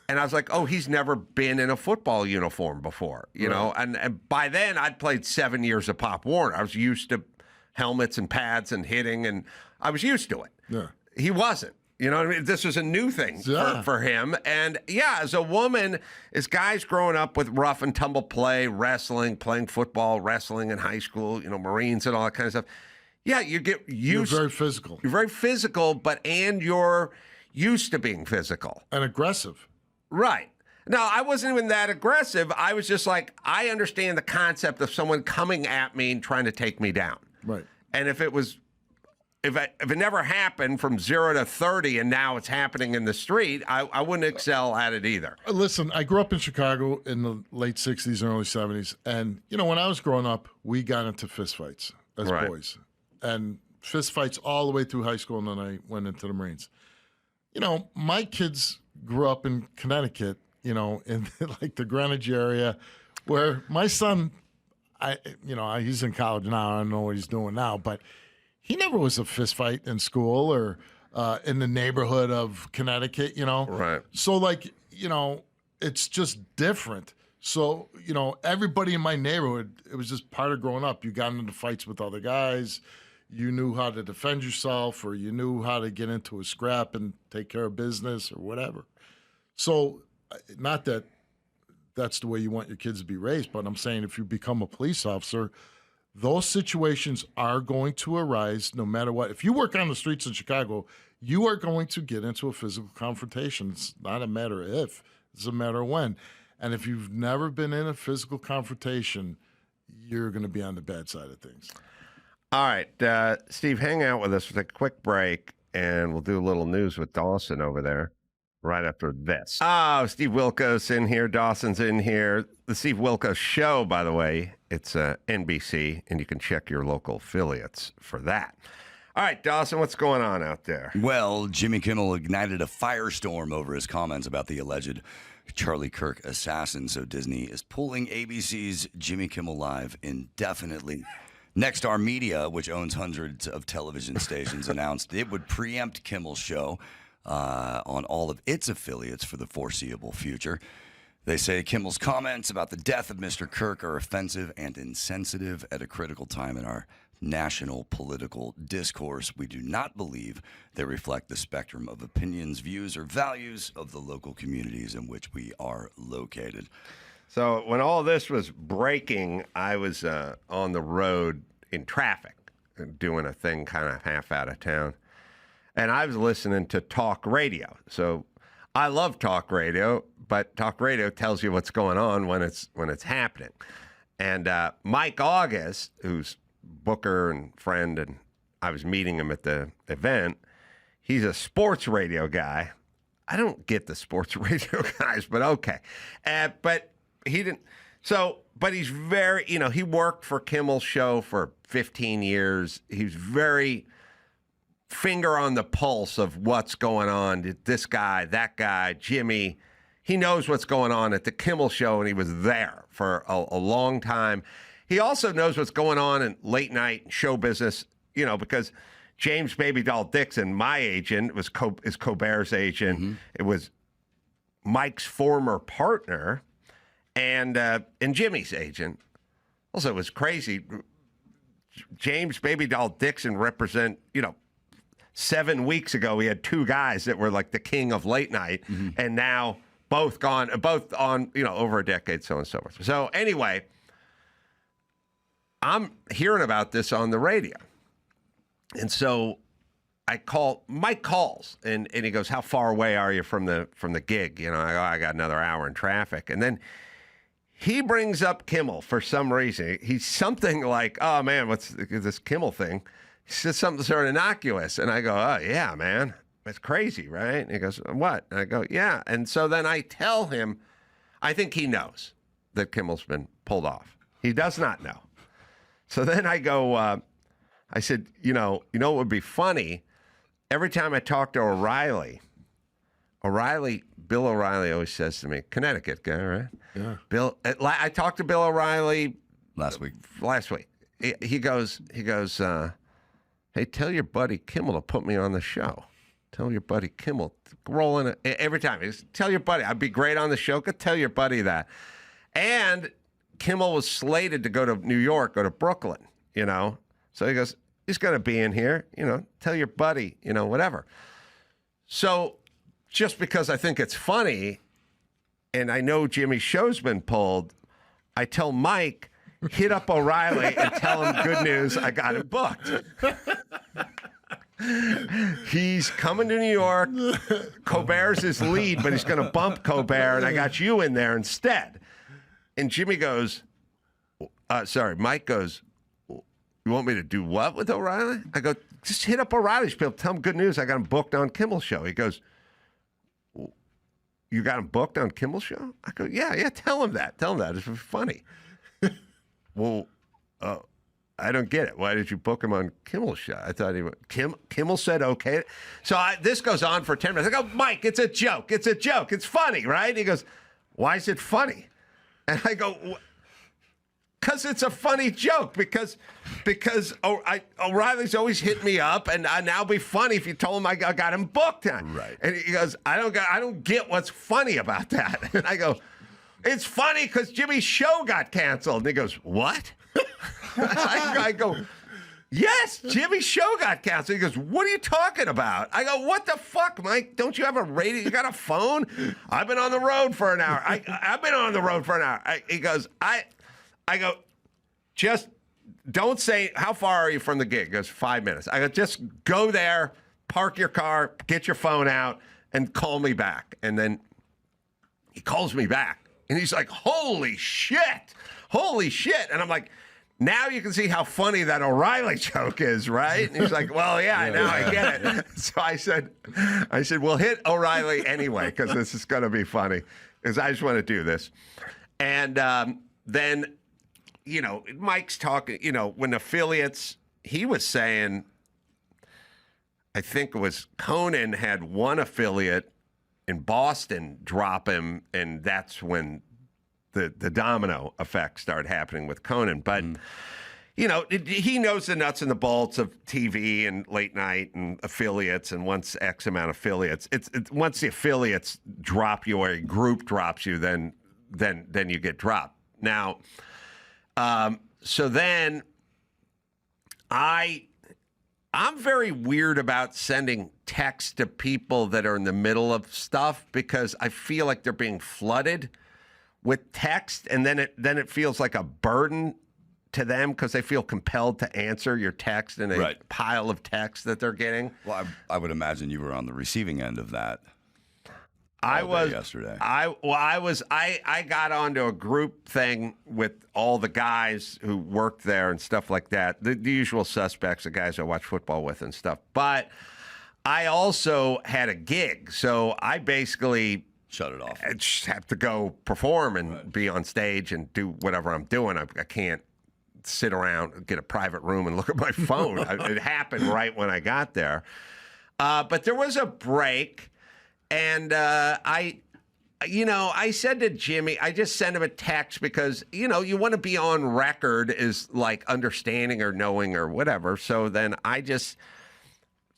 I was like, oh, he's never been in a football uniform before, you know? And by then I'd played 7 years of Pop Warner. I was used to helmets and pads and hitting and I was used to it. Yeah. He wasn't, you know what I mean? This was a new thing for him. And yeah, as a woman, as guys growing up with rough and tumble play, wrestling, playing football, wrestling in high school, you know, Marines and all that kind of stuff. Yeah, you get used. You're very physical. You're very physical, and you're used to being physical. And aggressive. Right. No, I wasn't even that aggressive. I was just like, I understand the concept of someone coming at me and trying to take me down. Right. And if it never happened from 0 to 30 and now it's happening in the street, I wouldn't excel at it either. Listen, I grew up in Chicago in the late 60s and early 70s. And, you know, when I was growing up, we got into fistfights as boys. And fist fights all the way through high school, and then I went into the Marines. You know, my kids grew up in Connecticut, you know, in like the Greenwich area, where my son, he's in college now. I don't know what he's doing now, but he never was a fist fight in school or in the neighborhood of Connecticut, you know. Right. So, like, you know, it's just different. So, you know, everybody in my neighborhood, it was just part of growing up. You got into fights with other guys. You knew how to defend yourself or you knew how to get into a scrap and take care of business or whatever. So not that that's the way you want your kids to be raised, but I'm saying if you become a police officer, those situations are going to arise no matter what. If you work on the streets in Chicago, you are going to get into a physical confrontation. It's not a matter of if, it's a matter of when. And if you've never been in a physical confrontation, you're going to be on the bad side of things. All right, Steve, hang out with us for a quick break, and we'll do a little news with Dawson over there right after this. Oh, Steve Wilkos in here. Dawson's in here. The Steve Wilkos Show, by the way, it's NBC, and you can check your local affiliates for that. All right, Dawson, what's going on out there? Well, Jimmy Kimmel ignited a firestorm over his comments about the alleged Charlie Kirk assassin, so Disney is pulling ABC's Jimmy Kimmel Live indefinitely. Nexstar Media, which owns hundreds of television stations, announced it would preempt Kimmel's show on all of its affiliates for the foreseeable future. They say Kimmel's comments about the death of Mr. Kirk are offensive and insensitive at a critical time in our national political discourse. We do not believe they reflect the spectrum of opinions, views, or values of the local communities in which we are located. So when all this was breaking, I was on the road in traffic, doing a thing kind of half out of town. And I was listening to talk radio. So I love talk radio, but talk radio tells you what's going on when it's happening. And Mike August, who's booker and friend, and I was meeting him at the event, he's a sports radio guy. I don't get the sports radio guys, but okay. But he didn't. So, but he's very, he worked for Kimmel's show for 15 years. He's very finger on the pulse of what's going on. This guy, that guy, Jimmy. He knows what's going on at the Kimmel show, and he was there for a long time. He also knows what's going on in late night show business, because James Baby Doll Dixon, my agent, is Colbert's agent. Mm-hmm. It was Mike's former partner and Jimmy's agent. Also, it was crazy. James Baby Doll Dixon represent, 7 weeks ago, we had two guys that were like the king of late night, mm-hmm. and now both on, over a decade, so on and so forth. So anyway, I'm hearing about this on the radio. And so Mike calls and he goes, "How far away are you from the gig?" I go, "I got another hour in traffic." And then he brings up Kimmel for some reason. He's something like, "Oh man, what's this Kimmel thing?" He says something sort of innocuous. And I go, "Oh yeah, man. It's crazy, right?" And he goes, "What?" And I go, "Yeah." And so then I tell him, I think he knows that Kimmel's been pulled off. He does not know. So then I go, I said, what would be funny? Every time I talk to Bill O'Reilly always says to me, Connecticut guy, right? Yeah. Bill, I talked to Bill O'Reilly last week. He goes, "Hey, tell your buddy Kimmel to put me on the show. Tell your buddy Kimmel, roll in every time. He goes, tell your buddy, I'd be great on the show. Go tell your buddy that." And Kimmel was slated to go to New York, go to Brooklyn, So he goes, "He's going to be in here, tell your buddy, whatever." So just because I think it's funny and I know Jimmy's show's been pulled, I tell Mike, hit up O'Reilly and tell him good news, I got him booked. He's coming to New York. Colbert's his lead, but he's going to bump Colbert, and I got you in there instead. And Jimmy goes, Mike goes, "You want me to do what with O'Reilly?" I go, "Just hit up O'Reilly's people. Tell him good news. I got him booked on Kimmel's show." He goes, "You got him booked on Kimmel's show?" I go, Yeah, tell him that. It's funny." Well, I don't get it. Why did you book him on Kimmel's show? I thought Kimmel said okay. So this goes on for 10 minutes. I go, "Mike, it's a joke. It's funny, right?" He goes, "Why is it funny?" And I go, "Because it's a funny joke. Because O'Reilly's always hit me up, and now it'd be funny if you told him I got him booked on." Right. And he goes, I don't get what's funny about that." And I go, "It's funny because Jimmy's show got canceled." And he goes, "What?" I go, "Yes, Jimmy's show got canceled." He goes, "What are you talking about?" I go, "What the fuck, Mike? Don't you have a radio? You got a phone?" "I've been on the road for an hour." I've been on the road for an hour. He goes, I go, "Just don't say, how far are you from the gig?" He goes, 5 minutes. I go, "Just go there, park your car, get your phone out, and call me back." And then he calls me back. And he's like, holy shit. And I'm like, now you can see how funny that O'Reilly joke is, right? And he's like, "Well, yeah, now I get it." So I said, "We'll hit O'Reilly anyway, because this is going to be funny, because I just want to do this." And then, Mike's talking, when affiliates, he was saying, I think it was Conan had one affiliate in Boston drop him, and that's when the domino effect started happening with Conan. But you know, he knows the nuts and the bolts of TV and late night and affiliates. And once X amount of affiliates, it's once the affiliates drop you or a group drops you, then you get dropped. Now, so then I'm very weird about sending texts to people that are in the middle of stuff because I feel like they're being flooded with text, and then it feels like a burden to them because they feel compelled to answer your text in a pile of text that they're getting. Well, I would imagine you were on the receiving end of that. I was yesterday. I got onto a group thing with all the guys who worked there and stuff like that. The usual suspects, the guys I watch football with and stuff. But I also had a gig, so I basically shut it off. I just have to go perform and be on stage and do whatever I'm doing. I can't sit around, get a private room and look at my phone. It happened right when I got there. But there was a break, and I said to Jimmy, I just sent him a text because, you know, you want to be on record as like understanding or knowing or whatever. So then I just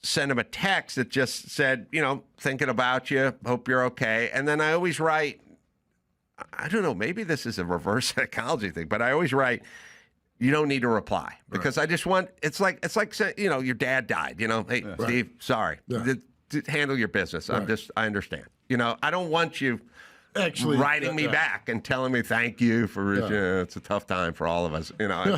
sent him a text that just said, you know, thinking about you, hope you're okay. And then I always write, I don't know, maybe this is a reverse psychology thing, but I always write, you don't need to reply because I just want, it's like, you know, your dad died, you know, hey, Steve, sorry, handle your business. I understand. You know, I don't want you actually writing me back and telling me thank you for, you know, it's a tough time for all of us. You know,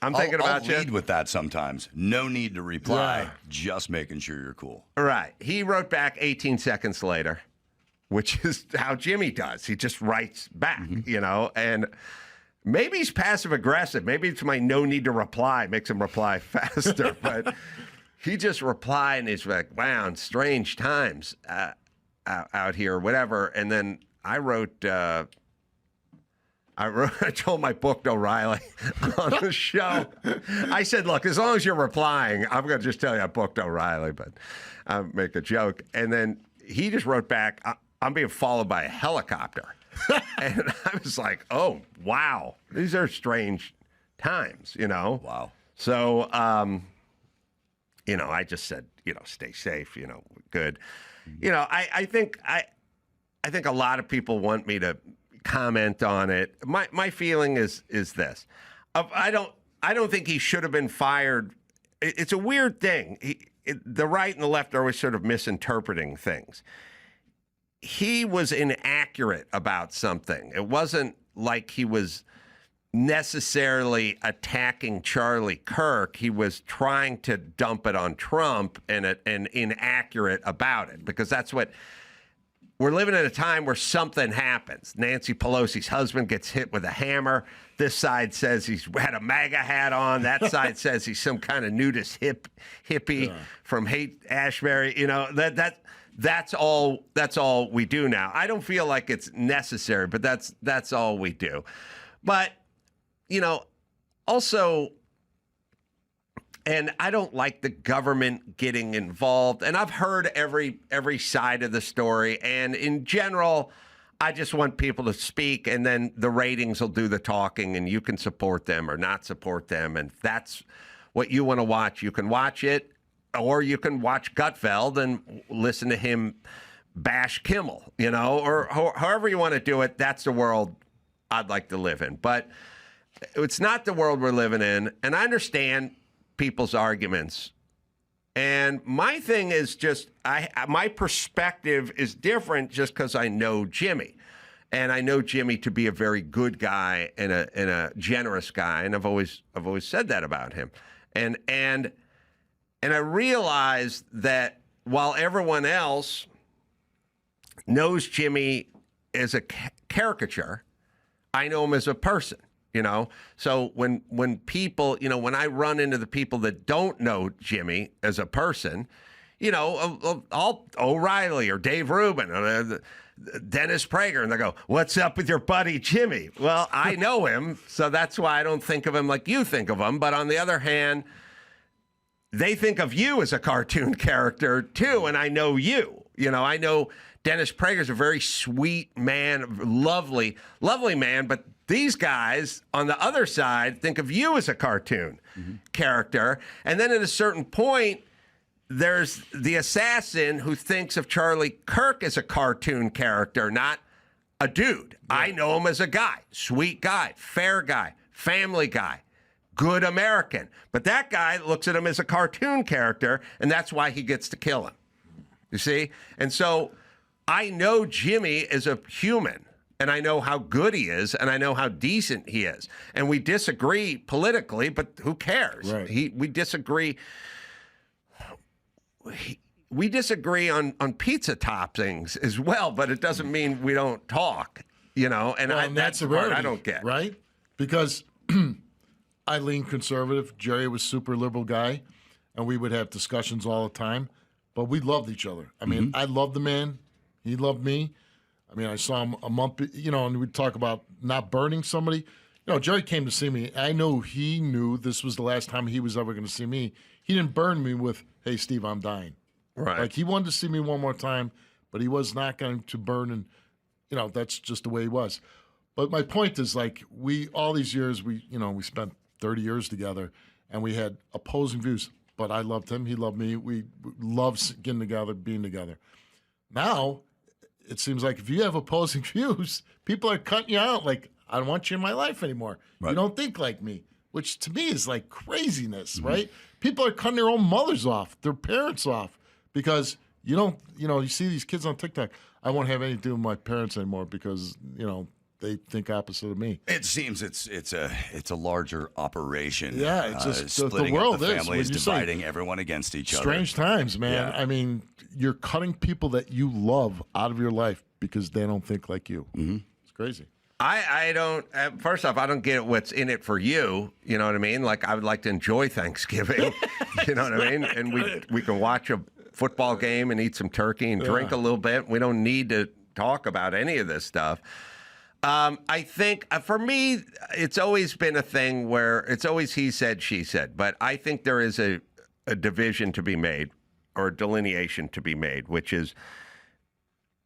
I'm thinking about you. I'll lead with that sometimes. No need to reply, just making sure you're cool. Right. He wrote back 18 seconds later, which is how Jimmy does. He just writes back, you know, and maybe he's passive aggressive. Maybe it's my no need to reply makes him reply faster. But he just replied and he's like, wow, strange times out here, whatever. And then I told my booked O'Reilly on the show. I said, look, as long as you're replying, I'm going to just tell you I booked O'Reilly, but I'll make a joke. And then he just wrote back, I'm being followed by a helicopter. And I was like, oh, wow, these are strange times, you know? Wow. So, you know, I just said, you know, stay safe, you know, good. You know, I think a lot of people want me to comment on it. My feeling is this. I don't think he should have been fired. It's a weird thing. The right and the left are always sort of misinterpreting things. He was inaccurate about something. It wasn't like he was necessarily attacking Charlie Kirk. He was trying to dump it on Trump and inaccurate about it, because that's what we're living at, a time where something happens. Nancy Pelosi's husband gets hit with a hammer. This side says he's had a MAGA hat on. That side says he's some kind of nudist hippie from Haight-Ashbury. You know, that's all we do now. I don't feel like it's necessary, but that's all we do. But, you know, also, and I don't like the government getting involved. And I've heard every side of the story. And in general, I just want people to speak, and then the ratings will do the talking, and you can support them or not support them. And if that's what you want to watch, you can watch it, or you can watch Gutfeld and listen to him bash Kimmel, you know, or however you want to do it. That's the world I'd like to live in. But it's not the world we're living in. And I understand people's arguments. And my thing is just, my perspective is different just because I know Jimmy. And I know Jimmy to be a very good guy and a generous guy. And I've always said that about him. And I realized that while everyone else knows Jimmy as a caricature, I know him as a person. You know, so when people, you know, when I run into the people that don't know Jimmy as a person, you know, I'll O'Reilly or Dave Rubin or Dennis Prager, and they go, "What's up with your buddy Jimmy?" Well, I know him, so that's why I don't think of him like you think of him. But on the other hand, they think of you as a cartoon character too, and I know you. I know Dennis Prager's a very sweet man, lovely man, but these guys on the other side think of you as a cartoon character. And then at a certain point, there's the assassin who thinks of Charlie Kirk as a cartoon character, not a dude. Yeah. I know him as a guy, sweet guy, fair guy, family guy, good American. But that guy looks at him as a cartoon character, and that's why he gets to kill him. You see? And so I know Jimmy as a human, and I know how good he is, and I know how decent he is. And we disagree politically, but who cares? Right. We disagree. We disagree on pizza toppings as well, but it doesn't mean we don't talk, And that's the part I don't get. Right? Because I lean conservative. Jerry was super liberal guy, and we would have discussions all the time, but we loved each other. I mean, I loved the man. He loved me. I mean, I saw him a month, and we'd talk about not burning somebody. Jerry came to see me. I know he knew this was the last time he was ever going to see me. He didn't burn me with, "Hey, Steve, I'm dying." Right. Like, he wanted to see me one more time, but he was not going to burn, and, that's just the way he was. But my point is, like, all these years, we spent 30 years together, and we had opposing views. But I loved him. He loved me. We loved getting together, being together. Now, it seems like if you have opposing views, people are cutting you out. Like, I don't want you in my life anymore. Right. You don't think like me, which to me is like craziness, right? People are cutting their own mothers off, their parents off, because you see these kids on TikTok. I won't have anything to do with my parents anymore because, they think opposite of me. It seems it's a larger operation. Yeah, it's just splitting the world up the families, is dividing everyone against each other. Strange times, man. Yeah. I mean, you're cutting people that you love out of your life because they don't think like you. It's crazy. I don't. First off, I don't get what's in it for you. You know what I mean? Like, I would like to enjoy Thanksgiving. You know what I mean? And we can watch a football game and eat some turkey and drink a little bit. We don't need to talk about any of this stuff. I think for me, it's always been a thing where it's always he said, she said. But I think there is a division to be made, or a delineation to be made, which is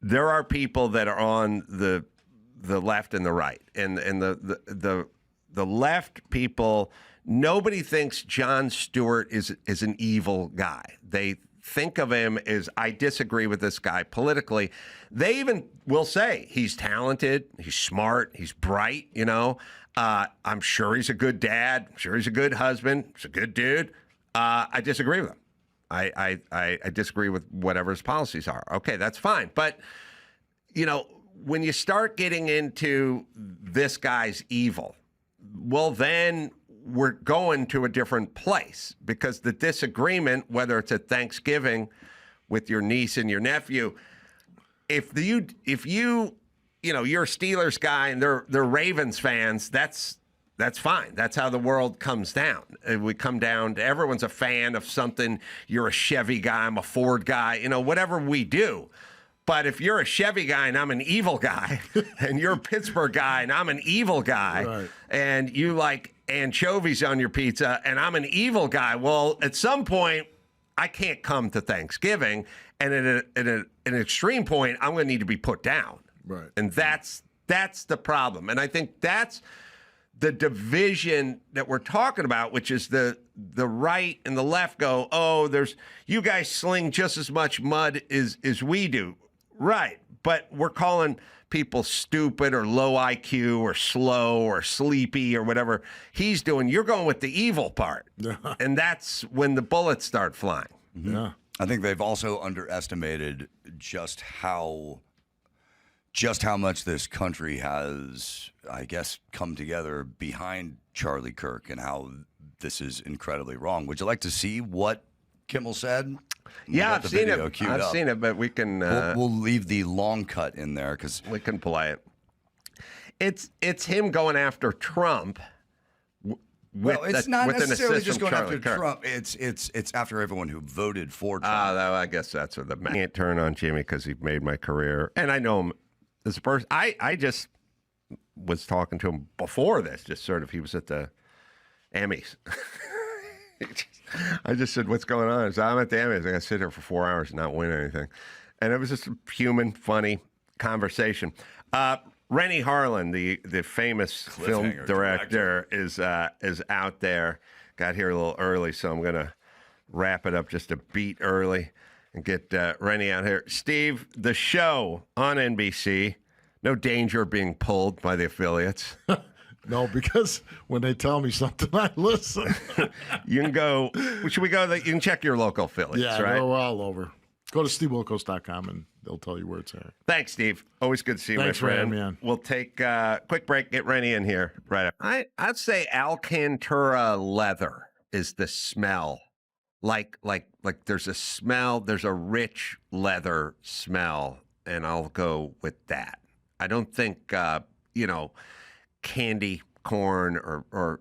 there are people that are on the left and the right, and the left people. Nobody thinks Jon Stewart is an evil guy. They think of him as, I disagree with this guy politically. They even will say he's talented, he's smart, he's bright. I'm sure he's a good dad. I'm sure he's a good husband. He's a good dude. I disagree with him. I disagree with whatever his policies are. Okay, that's fine. But when you start getting into this guy's evil, well, then we're going to a different place, because the disagreement, whether it's at Thanksgiving with your niece and your nephew, if you're a Steelers guy and they're Ravens fans, that's fine. That's how the world comes down. We come down to everyone's a fan of something. You're a Chevy guy, I'm a Ford guy, whatever we do. But if you're a Chevy guy and I'm an evil guy, and you're a Pittsburgh guy and I'm an evil guy, right, and you like anchovies on your pizza and I'm an evil guy, well, at some point, I can't come to Thanksgiving. And at an extreme point, I'm going to need to be put down. Right. And that's the problem. And I think that's the division that we're talking about, which is the right and the left go, oh, you guys sling just as much mud as we do. Right. But we're calling people stupid or low IQ or slow or sleepy or whatever he's doing. You're going with the evil part. And that's when the bullets start flying. Yeah. I think they've also underestimated just how much this country has, I guess, come together behind Charlie Kirk, and how this is incredibly wrong. Would you like to see what Kimmel said? Yeah, I've seen it. I've seen it, but we can. We'll leave the long cut in there because we can play it. It's him going after Trump. Well, it's not necessarily just going Charlie after Kirk. Trump. It's after everyone who voted for Trump. I guess that's what I can't turn on Jimmy because he made my career, and I know him as a person. I just was talking to him before this. Just sort of, he was at the Emmys. I just said, "What's going on?" He said, "I'm at the Emmys. I got to sit here for 4 hours and not win anything." And it was just a human, funny conversation. Renny Harlin, the famous film director, is out there. Got here a little early, so I'm going to wrap it up just a beat early and get Renny out here. Steve, the show on NBC, no danger of being pulled by the affiliates. No, because when they tell me something, I listen. You can go, should we go, you can check your local affiliates, Yeah, right? we're all over. Go to stevewilkos.com and they'll tell you where it's at. Thanks, Steve. Always good to see you, Thanks my for friend. having me on. We'll take a quick break, get Renny in here right up. I'd say Alcantara leather is the smell. Like there's a smell, there's a rich leather smell, and I'll go with that. I don't think, candy corn or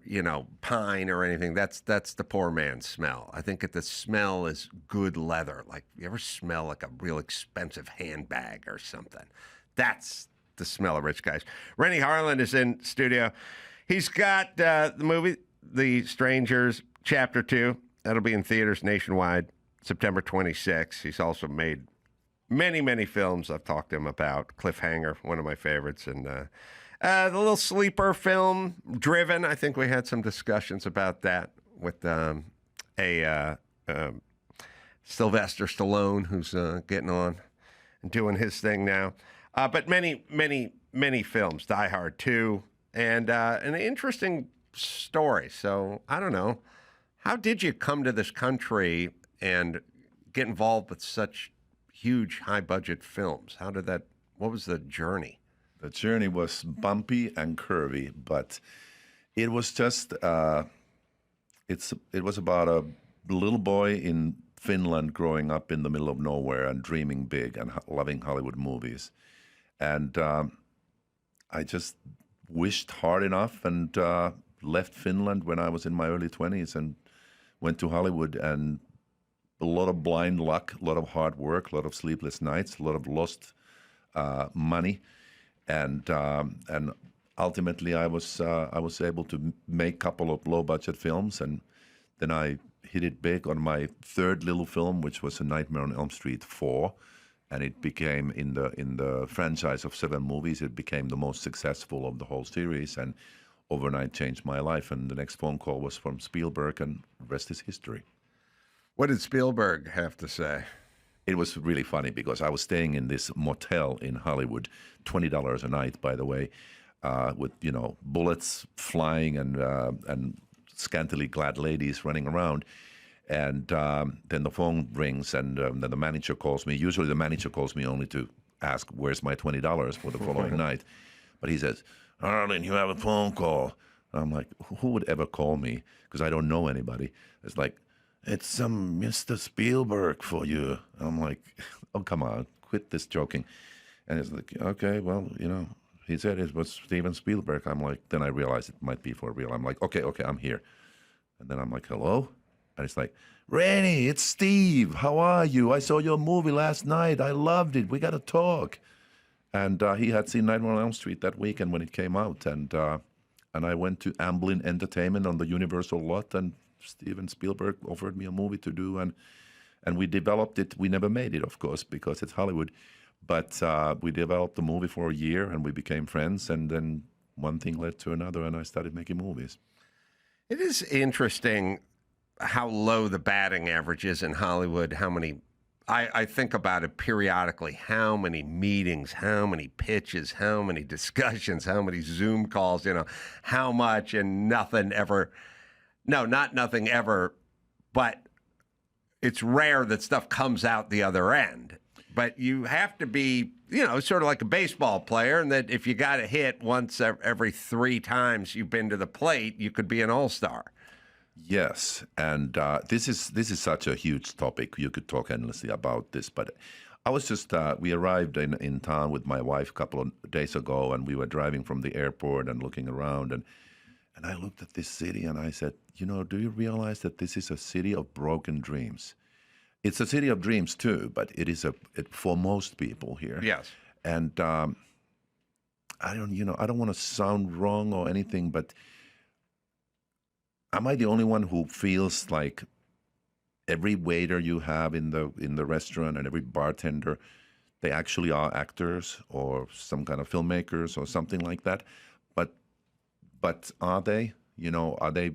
pine or anything. That's the poor man's smell. I think that the smell is good leather. Like, you ever smell like a real expensive handbag or something? That's the smell of rich guys. Renny Harlin is in studio. He's got the movie The Strangers Chapter 2. That'll be in theaters nationwide September 26th. He's also made many, many films I've talked to him about. Cliffhanger, one of my favorites, and the little sleeper film, Driven. I think we had some discussions about that with Sylvester Stallone, who's getting on and doing his thing now. But many, many, many films. Die Hard 2, and an interesting story. So I don't know. How did you come to this country and get involved with such huge, high-budget films? What was the journey? The journey was bumpy and curvy, but it was just, it was about a little boy in Finland growing up in the middle of nowhere and dreaming big and loving Hollywood movies. And I just wished hard enough and left Finland when I was in my early 20s and went to Hollywood, and a lot of blind luck, a lot of hard work, a lot of sleepless nights, a lot of lost money. And ultimately, I was able to make a couple of low-budget films, and then I hit it big on my third little film, which was A Nightmare on Elm Street 4, and it became in the franchise of 7 movies, it became the most successful of the whole series, and overnight changed my life. And the next phone call was from Spielberg, and the rest is history. What did Spielberg have to say? It was really funny because I was staying in this motel in Hollywood, $20 a night, by the way, with bullets flying and scantily clad ladies running around. And then the phone rings, and then the manager calls me. Usually the manager calls me only to ask where's my $20 for the following night. But he says, "Harlin, you have a phone call." I'm like, who would ever call me? Because I don't know anybody. It's like, "It's some Mr. Spielberg for you." I'm like, oh, come on, quit this joking. And it's like, okay, well, he said it was Steven Spielberg. I'm like, then I realized it might be for real. I'm like, okay, I'm here. And then I'm like, hello? And it's like, "Renny, it's Steve. How are you? I saw your movie last night. I loved it. We got to talk." And he had seen Nightmare on Elm Street that weekend when it came out. And I went to Amblin Entertainment on the Universal lot, and Steven Spielberg offered me a movie to do, and we developed it. We never made it, of course, because it's Hollywood, but we developed the movie for a year, and we became friends, and then one thing led to another, and I started making movies. It is interesting how low the batting average is in Hollywood. I think about it periodically, how many meetings, how many pitches, how many discussions, how many Zoom calls, how much, and nothing ever. No, not nothing ever, but it's rare that stuff comes out the other end. But you have to be, sort of like a baseball player, and that if you got a hit once every 3 times you've been to the plate, you could be an all-star. Yes, and this is such a huge topic. You could talk endlessly about this, but I was just, we arrived in town with my wife a couple of days ago, and we were driving from the airport and looking around, and I looked at this city and I said, do you realize that this is a city of broken dreams? It's a city of dreams too, but it is for most people here. Yes. And I don't want to sound wrong or anything, but am I the only one who feels like every waiter you have in the restaurant and every bartender they actually are actors or some kind of filmmakers or something like that. But are they? Are they?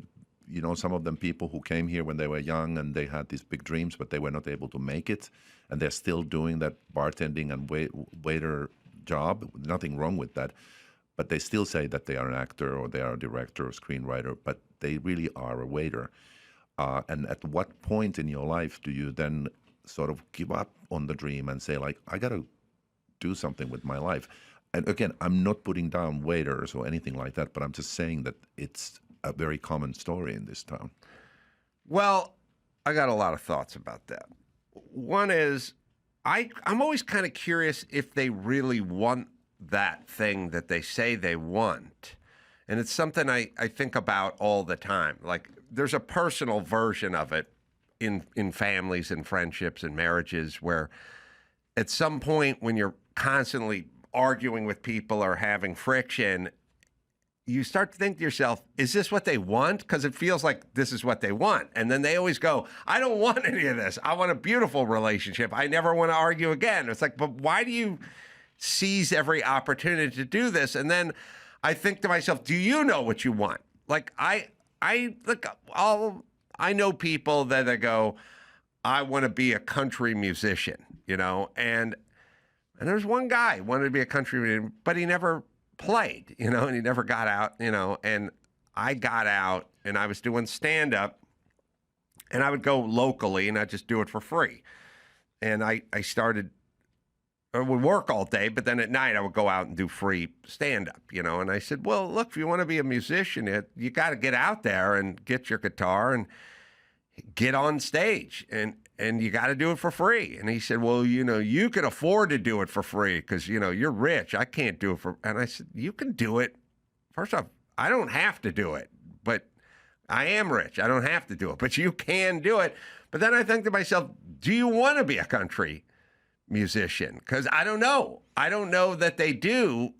Some of them people who came here when they were young and they had these big dreams, but they were not able to make it, and they're still doing that bartending and waiter job. Nothing wrong with that, but they still say that they are an actor or they are a director or screenwriter, but they really are a waiter. And at what point in your life do you then sort of give up on the dream and say, like, I got to do something with my life? And again, I'm not putting down waiters or anything like that, but I'm just saying that it's a very common story in this town. Well, I got a lot of thoughts about that. One is, I'm always kind of curious if they really want that thing that they say they want. And it's something I think about all the time. Like, there's a personal version of it in families and friendships and marriages where at some point when you're constantly arguing with people or having friction, you start to think to yourself, is this what they want? Because it feels like this is what they want. And then they always go, I don't want any of this. I want a beautiful relationship. I never want to argue again. It's like, but why do you seize every opportunity to do this? And then I think to myself, do you know what you want? Like, I know people that they go, I want to be a country musician, and there's one guy who wanted to be a country musician, but he never played, and he never got out, and I got out and I was doing stand-up and I would go locally and I'd just do it for free. And I would work all day, but then at night I would go out and do free stand-up, and I said, well, look, if you want to be a musician, you got to get out there and get your guitar and get on stage, and you got to do it for free. And he said, well, you can afford to do it for free because, you're rich. I can't do it and I said, you can do it. First off, I don't have to do it, but I am rich. I don't have to do it, but you can do it. But then I think to myself, do you want to be a country musician? Because I don't know. I don't know that they do,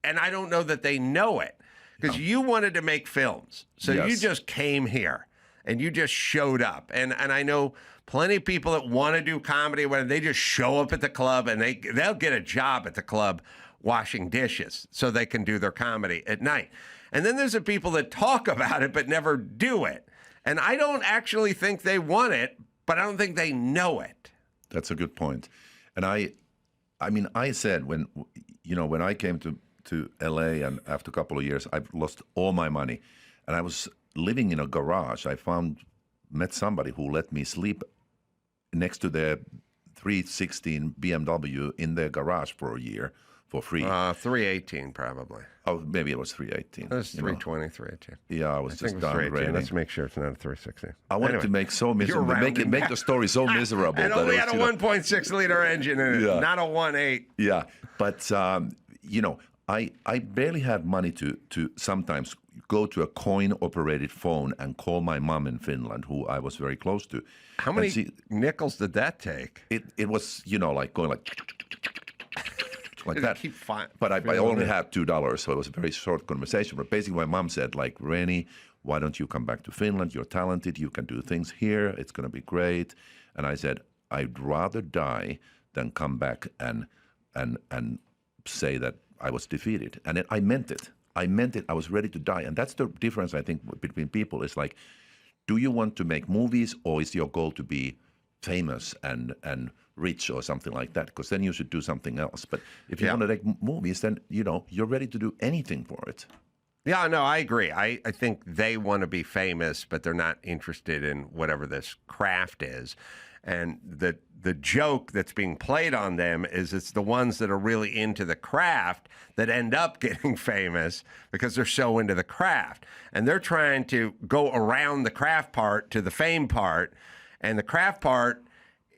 and I don't know that they know it. Because you wanted to make films. So Yes. you just came here and you just showed up. And I know plenty of people that want to do comedy when they just show up at the club and they'll get a job at the club washing dishes so they can do their comedy at night. And then there's the people that talk about it but never do it. And I don't actually think they want it, but I don't think they know it. That's a good point. And I said when I came to LA and after a couple of years, I've lost all my money. And I was living in a garage. I met somebody who let me sleep next to their 316 BMW in their garage for a year for free. 318 probably. Oh, maybe it was 318. It was 320, 318. Yeah, I was I think just it was 318. downgrading. Let's make sure it's not a 316. I wanted to make so miserable, make the story so miserable. It that only it had was, a 1.6 liter engine in it, Yeah. not a 1.8. Yeah, but I barely had money to sometimes go to a coin-operated phone and call my mom in Finland, who I was very close to. How many nickels did that take? It was like going like that. Keep fine. But I only had $2, so it was a very short conversation. But basically, my mom said, like, Renny, why don't you come back to Finland? You're talented. You can do things here. It's going to be great. And I said, I'd rather die than come back and say that I was defeated. And I meant it. I meant it. I was ready to die. And that's the difference, I think, between people. Is like, do you want to make movies, or is your goal to be famous and rich or something like that? Because then you should do something else. But if you want to make movies, then you're ready to do anything for it. Yeah, no, I agree. I think they want to be famous, but they're not interested in whatever this craft is. And the joke that's being played on them is it's the ones that are really into the craft that end up getting famous because they're so into the craft. And they're trying to go around the craft part to the fame part. And the craft part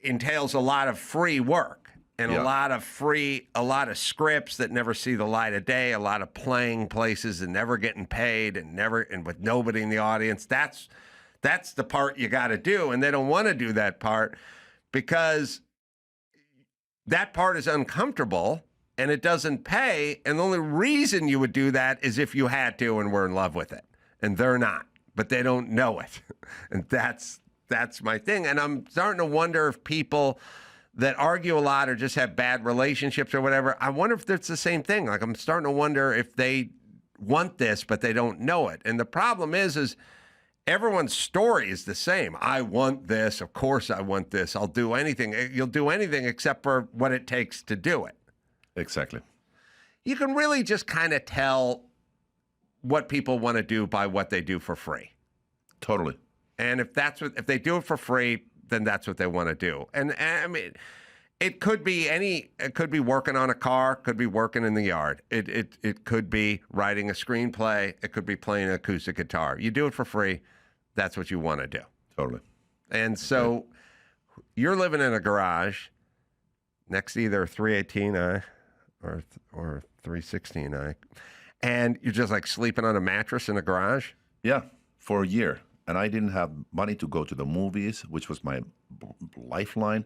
entails a lot of free work and a lot of scripts that never see the light of day, a lot of playing places and never getting paid and with nobody in the audience. That's the part you got to do. And they don't want to do that part because that part is uncomfortable and it doesn't pay. And the only reason you would do that is if you had to and were in love with it. And they're not, but they don't know it. And that's my thing. And I'm starting to wonder if people that argue a lot or just have bad relationships or whatever, I wonder if it's the same thing. Like, I'm starting to wonder if they want this, but they don't know it. And the problem is everyone's story is the same. I want this. Of course I want this. I'll do anything. You'll do anything except for what it takes to do it. Exactly. You can really just kind of tell what people want to do by what they do for free. Totally. And if they do it for free, then that's what they want to do. And I mean, it could be working on a car, could be working in the yard. It could be writing a screenplay, it could be playing an acoustic guitar. You do it for free, that's what you want to do. Totally. And so you're living in a garage next to either 318i or 316i, and you're just like sleeping on a mattress in a garage? Yeah, for a year. And I didn't have money to go to the movies, which was my lifeline.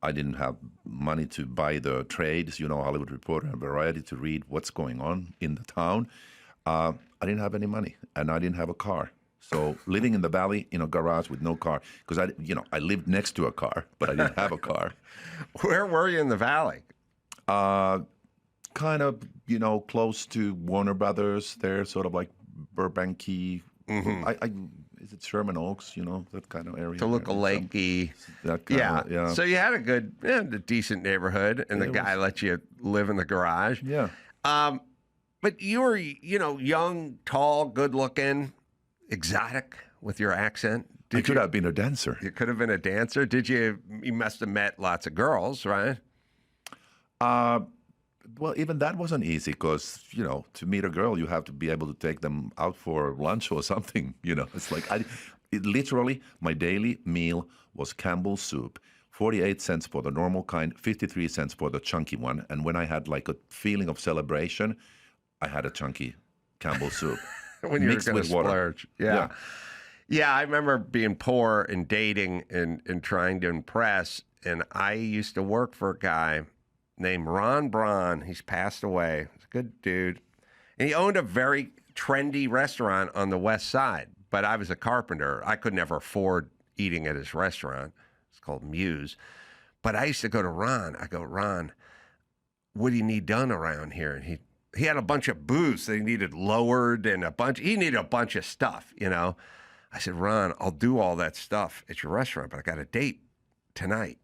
I didn't have money to buy the trades, Hollywood Reporter and Variety, to read what's going on in the town. I didn't have any money, and I didn't have a car. So living in the valley in a garage with no car, because I lived next to a car, but I didn't have a car. Where were you in the valley? Kind of, close to Warner Brothers. They're sort of like Burbank-y. Mm-hmm. Is it Sherman Oaks? That kind of area. Toluca Lakey. Yeah. So you had a decent neighborhood, and the guy let you live in the garage. Yeah. But you were, young, tall, good-looking, exotic with your accent. I could have been a dancer. You could have been a dancer. You must have met lots of girls, right? Well, even that wasn't easy because, to meet a girl, you have to be able to take them out for lunch or something. It's like literally my daily meal was Campbell's soup, 48 cents for the normal kind, 53 cents for the chunky one. And when I had like a feeling of celebration, I had a chunky Campbell's soup. When you mixed were going with to water. splurge. Yeah. Yeah, I remember being poor and dating and trying to impress. And I used to work for a guy named Ron Braun. He's passed away. He's a good dude. And he owned a very trendy restaurant on the west side. But I was a carpenter. I could never afford eating at his restaurant. It's called Muse. But I used to go to Ron. I go, Ron, what do you need done around here? And he had a bunch of booths that he needed lowered and he needed a bunch of stuff, I said, Ron, I'll do all that stuff at your restaurant, but I got a date tonight.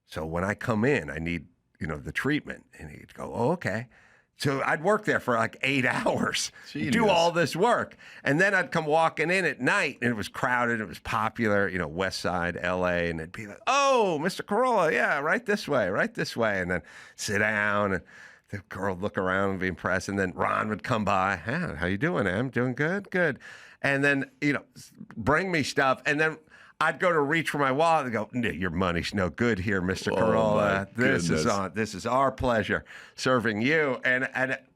So when I come in, I need the treatment. And he'd go, oh, okay. So I'd work there for like 8 hours, do all this work. And then I'd come walking in at night, and it was crowded. It was popular, West Side, L.A. And it'd be like, oh, Mr. Carolla, yeah, right this way. And then sit down, and the girl would look around and be impressed. And then Ron would come by. Hey, how you doing, Em? Doing good? Good. And then, bring me stuff. And then I'd go to reach for my wallet and go, your money's no good here, Mr. Carolla. This is our pleasure serving you. And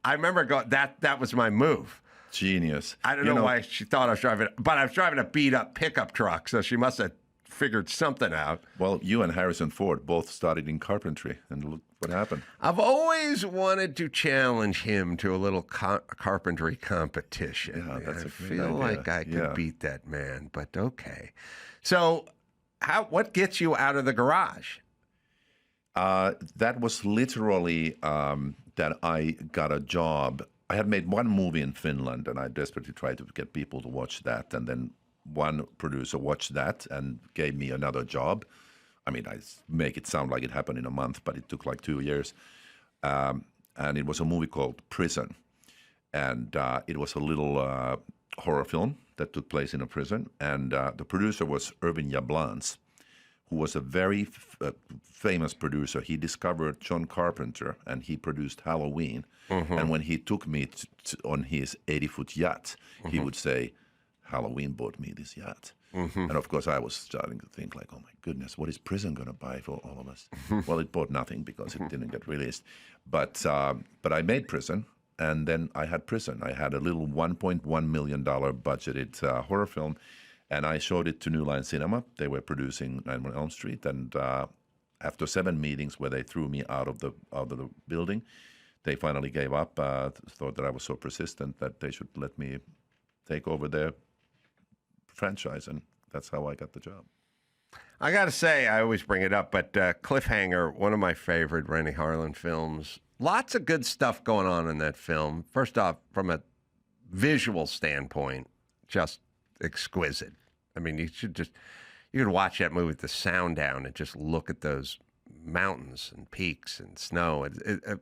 I remember that was my move. Genius. I don't know why she thought I was driving, but I was driving a beat up pickup truck, so she must have figured something out. Well, you and Harrison Ford both started in carpentry, and look what happened. I've always wanted to challenge him to a little carpentry competition. Yeah, that's I a great feel idea. like I could beat that man, but okay. So, what gets you out of the garage? That was literally that I got a job. I had made one movie in Finland, and I desperately tried to get people to watch that. And then one producer watched that and gave me another job. I mean, I make it sound like it happened in a month, but it took like 2 years. And it was a movie called Prison. And it was a little horror film that took place in a prison. And the producer was Irvin Yablans, who was a very famous producer. He discovered John Carpenter, and he produced Halloween. Mm-hmm. And when he took me on his 80-foot yacht, he would say, Halloween bought me this yacht. Mm-hmm. And of course, I was starting to think like, oh my goodness, what is prison going to buy for all of us? Well, it bought nothing because it didn't get released. But I made Prison, and then I had Prison. I had a little $1.1 million budgeted horror film, and I showed it to New Line Cinema. They were producing 91 Elm Street, and after 7 meetings where they threw me out of the building, they finally gave up. Thought that I was so persistent that they should let me take over their franchise, and that's how I got the job. I got to say, I always bring it up, but Cliffhanger, one of my favorite Renny Harlin films. Lots of good stuff going on in that film. First off, from a visual standpoint, just exquisite. I mean, you could watch that movie with the sound down and just look at those mountains and peaks and snow.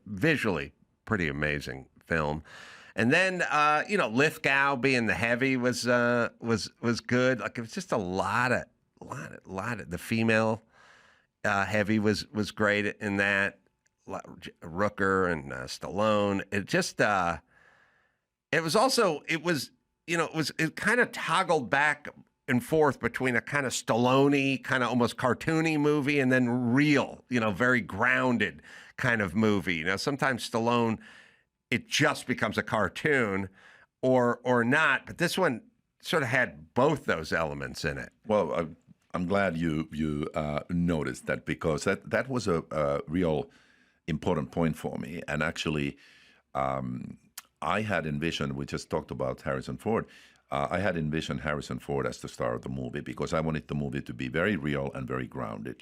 Visually, pretty amazing film. And then, Lithgow being the heavy was good. Like, it was just a lot of the female heavy was great in that. Rooker and Stallone. It just it kind of toggled back and forth between a kind of Stallone-y, kind of almost cartoony movie, and then real, very grounded kind of movie. Sometimes Stallone, it just becomes a cartoon or not, but this one sort of had both those elements in it. Well, I'm glad you noticed that, because that was a real important point for me. And actually, I had envisioned, we just talked about Harrison Ford, I had envisioned Harrison Ford as the star of the movie, because I wanted the movie to be very real and very grounded.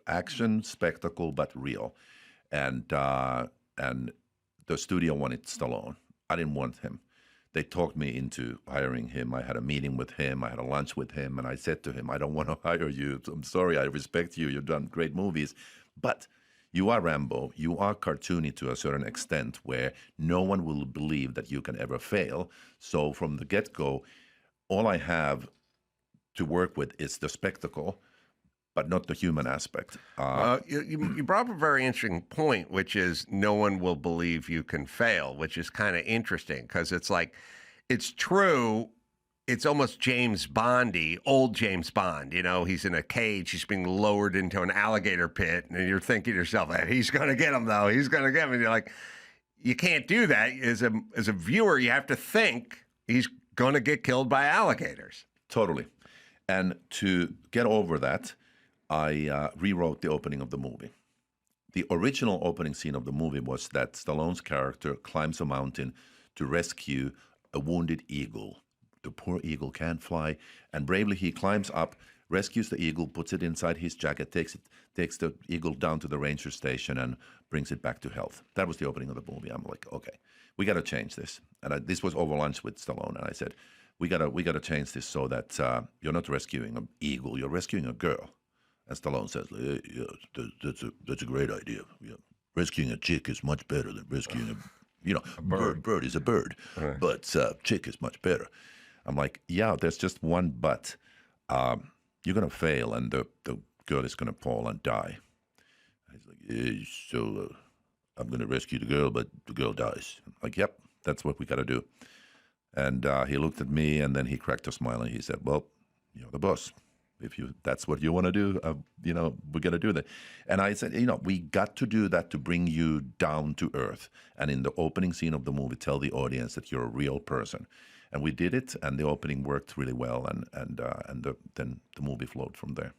Action, spectacle, but real. And the studio wanted Stallone. I didn't want him. They talked me into hiring him. I had a meeting with him. I had a lunch with him. And I said to him, I don't want to hire you. I'm sorry. I respect you. You've done great movies. But you are Rambo. You are cartoony to a certain extent where no one will believe that you can ever fail. So from the get-go, all I have to work with is the spectacle, but not the human aspect. You brought up a very interesting point, which is no one will believe you can fail, which is kind of interesting, because it's like, it's true. It's almost James Bondy, old James Bond. He's in a cage. He's being lowered into an alligator pit. And you're thinking to yourself, hey, he's going to get him, though. He's going to get him. And you're like, you can't do that. As a viewer, you have to think he's going to get killed by alligators. Totally. And to get over that, I rewrote the opening of the movie. The original opening scene of the movie was that Stallone's character climbs a mountain to rescue a wounded eagle. The poor eagle can't fly, and bravely he climbs up, rescues the eagle, puts it inside his jacket, takes the eagle down to the ranger station, and brings it back to health. That was the opening of the movie. I'm like, okay, we got to change this. And this was over lunch with Stallone, and I said, we got to change this so that you're not rescuing an eagle, you're rescuing a girl. And Stallone says, yeah, that's a great idea. Yeah. Rescuing a chick is much better than rescuing a bird. Bird is a bird, right. But chick is much better. I'm like, yeah, there's just one but. You're going to fail, and the girl is going to fall and die. He's like, yeah, so I'm going to rescue the girl, but the girl dies. I'm like, yep, that's what we got to do. And he looked at me, and then he cracked a smile, and he said, well, you're the boss. If that's what you want to do, we got to do that. And I said, we got to do that to bring you down to earth. And in the opening scene of the movie, tell the audience that you're a real person. And we did it, and the opening worked really well, and then the movie flowed from there.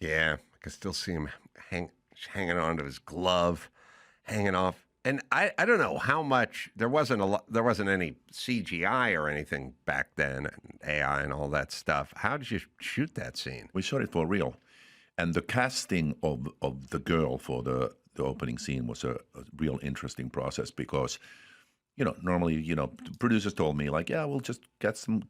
Yeah, I can still see him hanging onto his glove, hanging off. And I don't know how much there wasn't any CGI or anything back then, and AI and all that stuff. How did you shoot that scene? We shot it for real, and the casting of the girl for the opening scene was a real interesting process, because normally, producers told me, like, yeah, we'll just cast some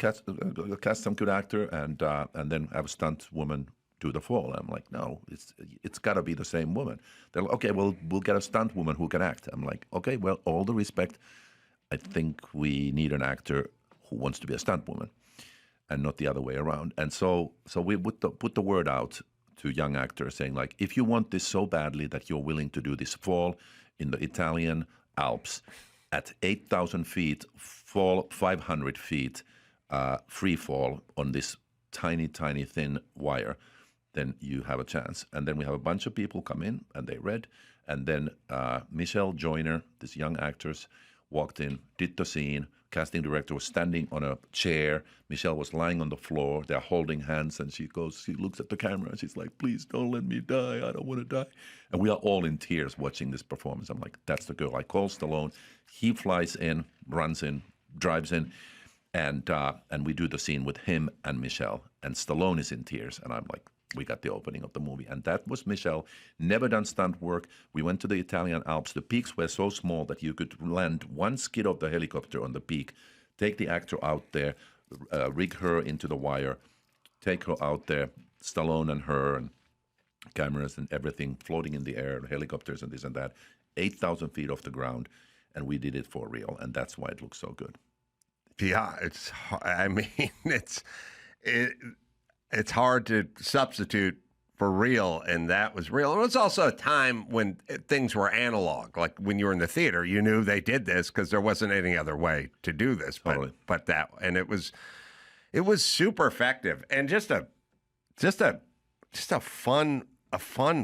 good actor and then have a stunt woman do the fall. I'm like, no, it's got to be the same woman. They're like, okay, well, we'll get a stunt woman who can act. I'm like, okay, well, all the respect, I think we need an actor who wants to be a stunt woman and not the other way around. And so we put the word out to young actors saying, like, if you want this so badly that you're willing to do this fall in the Italian Alps, at 8,000 feet, fall 500 feet, free fall on this tiny, tiny, thin wire, then you have a chance. And then we have a bunch of people come in, and they read. And then Michelle Joyner, this young actress, walked in, did the scene. Casting director was standing on a chair. Michelle was lying on the floor. They're holding hands, and she looks at the camera, and she's like, please don't let me die. I don't want to die. And we are all in tears watching this performance. I'm like, that's the girl. I call Stallone. He flies in, runs in, drives in, and we do the scene with him and Michelle. And Stallone is in tears. And I'm like, we got the opening of the movie. And that was Michelle. Never done stunt work. We went to the Italian Alps. The peaks were so small that you could land one skid of the helicopter on the peak, take the actor out there, rig her into the wire, take her out there, Stallone and her, and cameras and everything floating in the air, helicopters and this and that, 8,000 feet off the ground. And we did it for real. And that's why it looks so good. Yeah, it's hard to substitute for real, and that was real. It was also a time when things were analog. Like when you were in the theater, you knew they did this because there wasn't any other way to do this. Totally. But it was super effective, and just a fun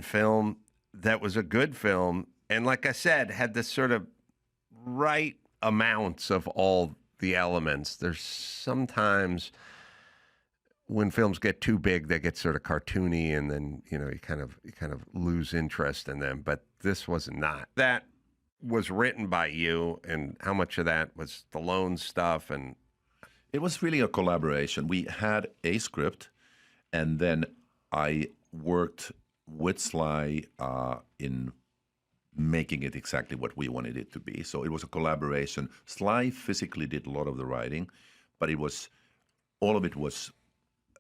film that was a good film, and like I said, had this sort of right amounts of all the elements. There's sometimes when films get too big, they get sort of cartoony, and then you kind of lose interest in them. But this was not. That was written by you, and how much of that was Stallone's stuff? And it was really a collaboration. We had a script, and then I worked with Sly in making it exactly what we wanted it to be. So it was a collaboration. Sly physically did a lot of the writing, but all of it was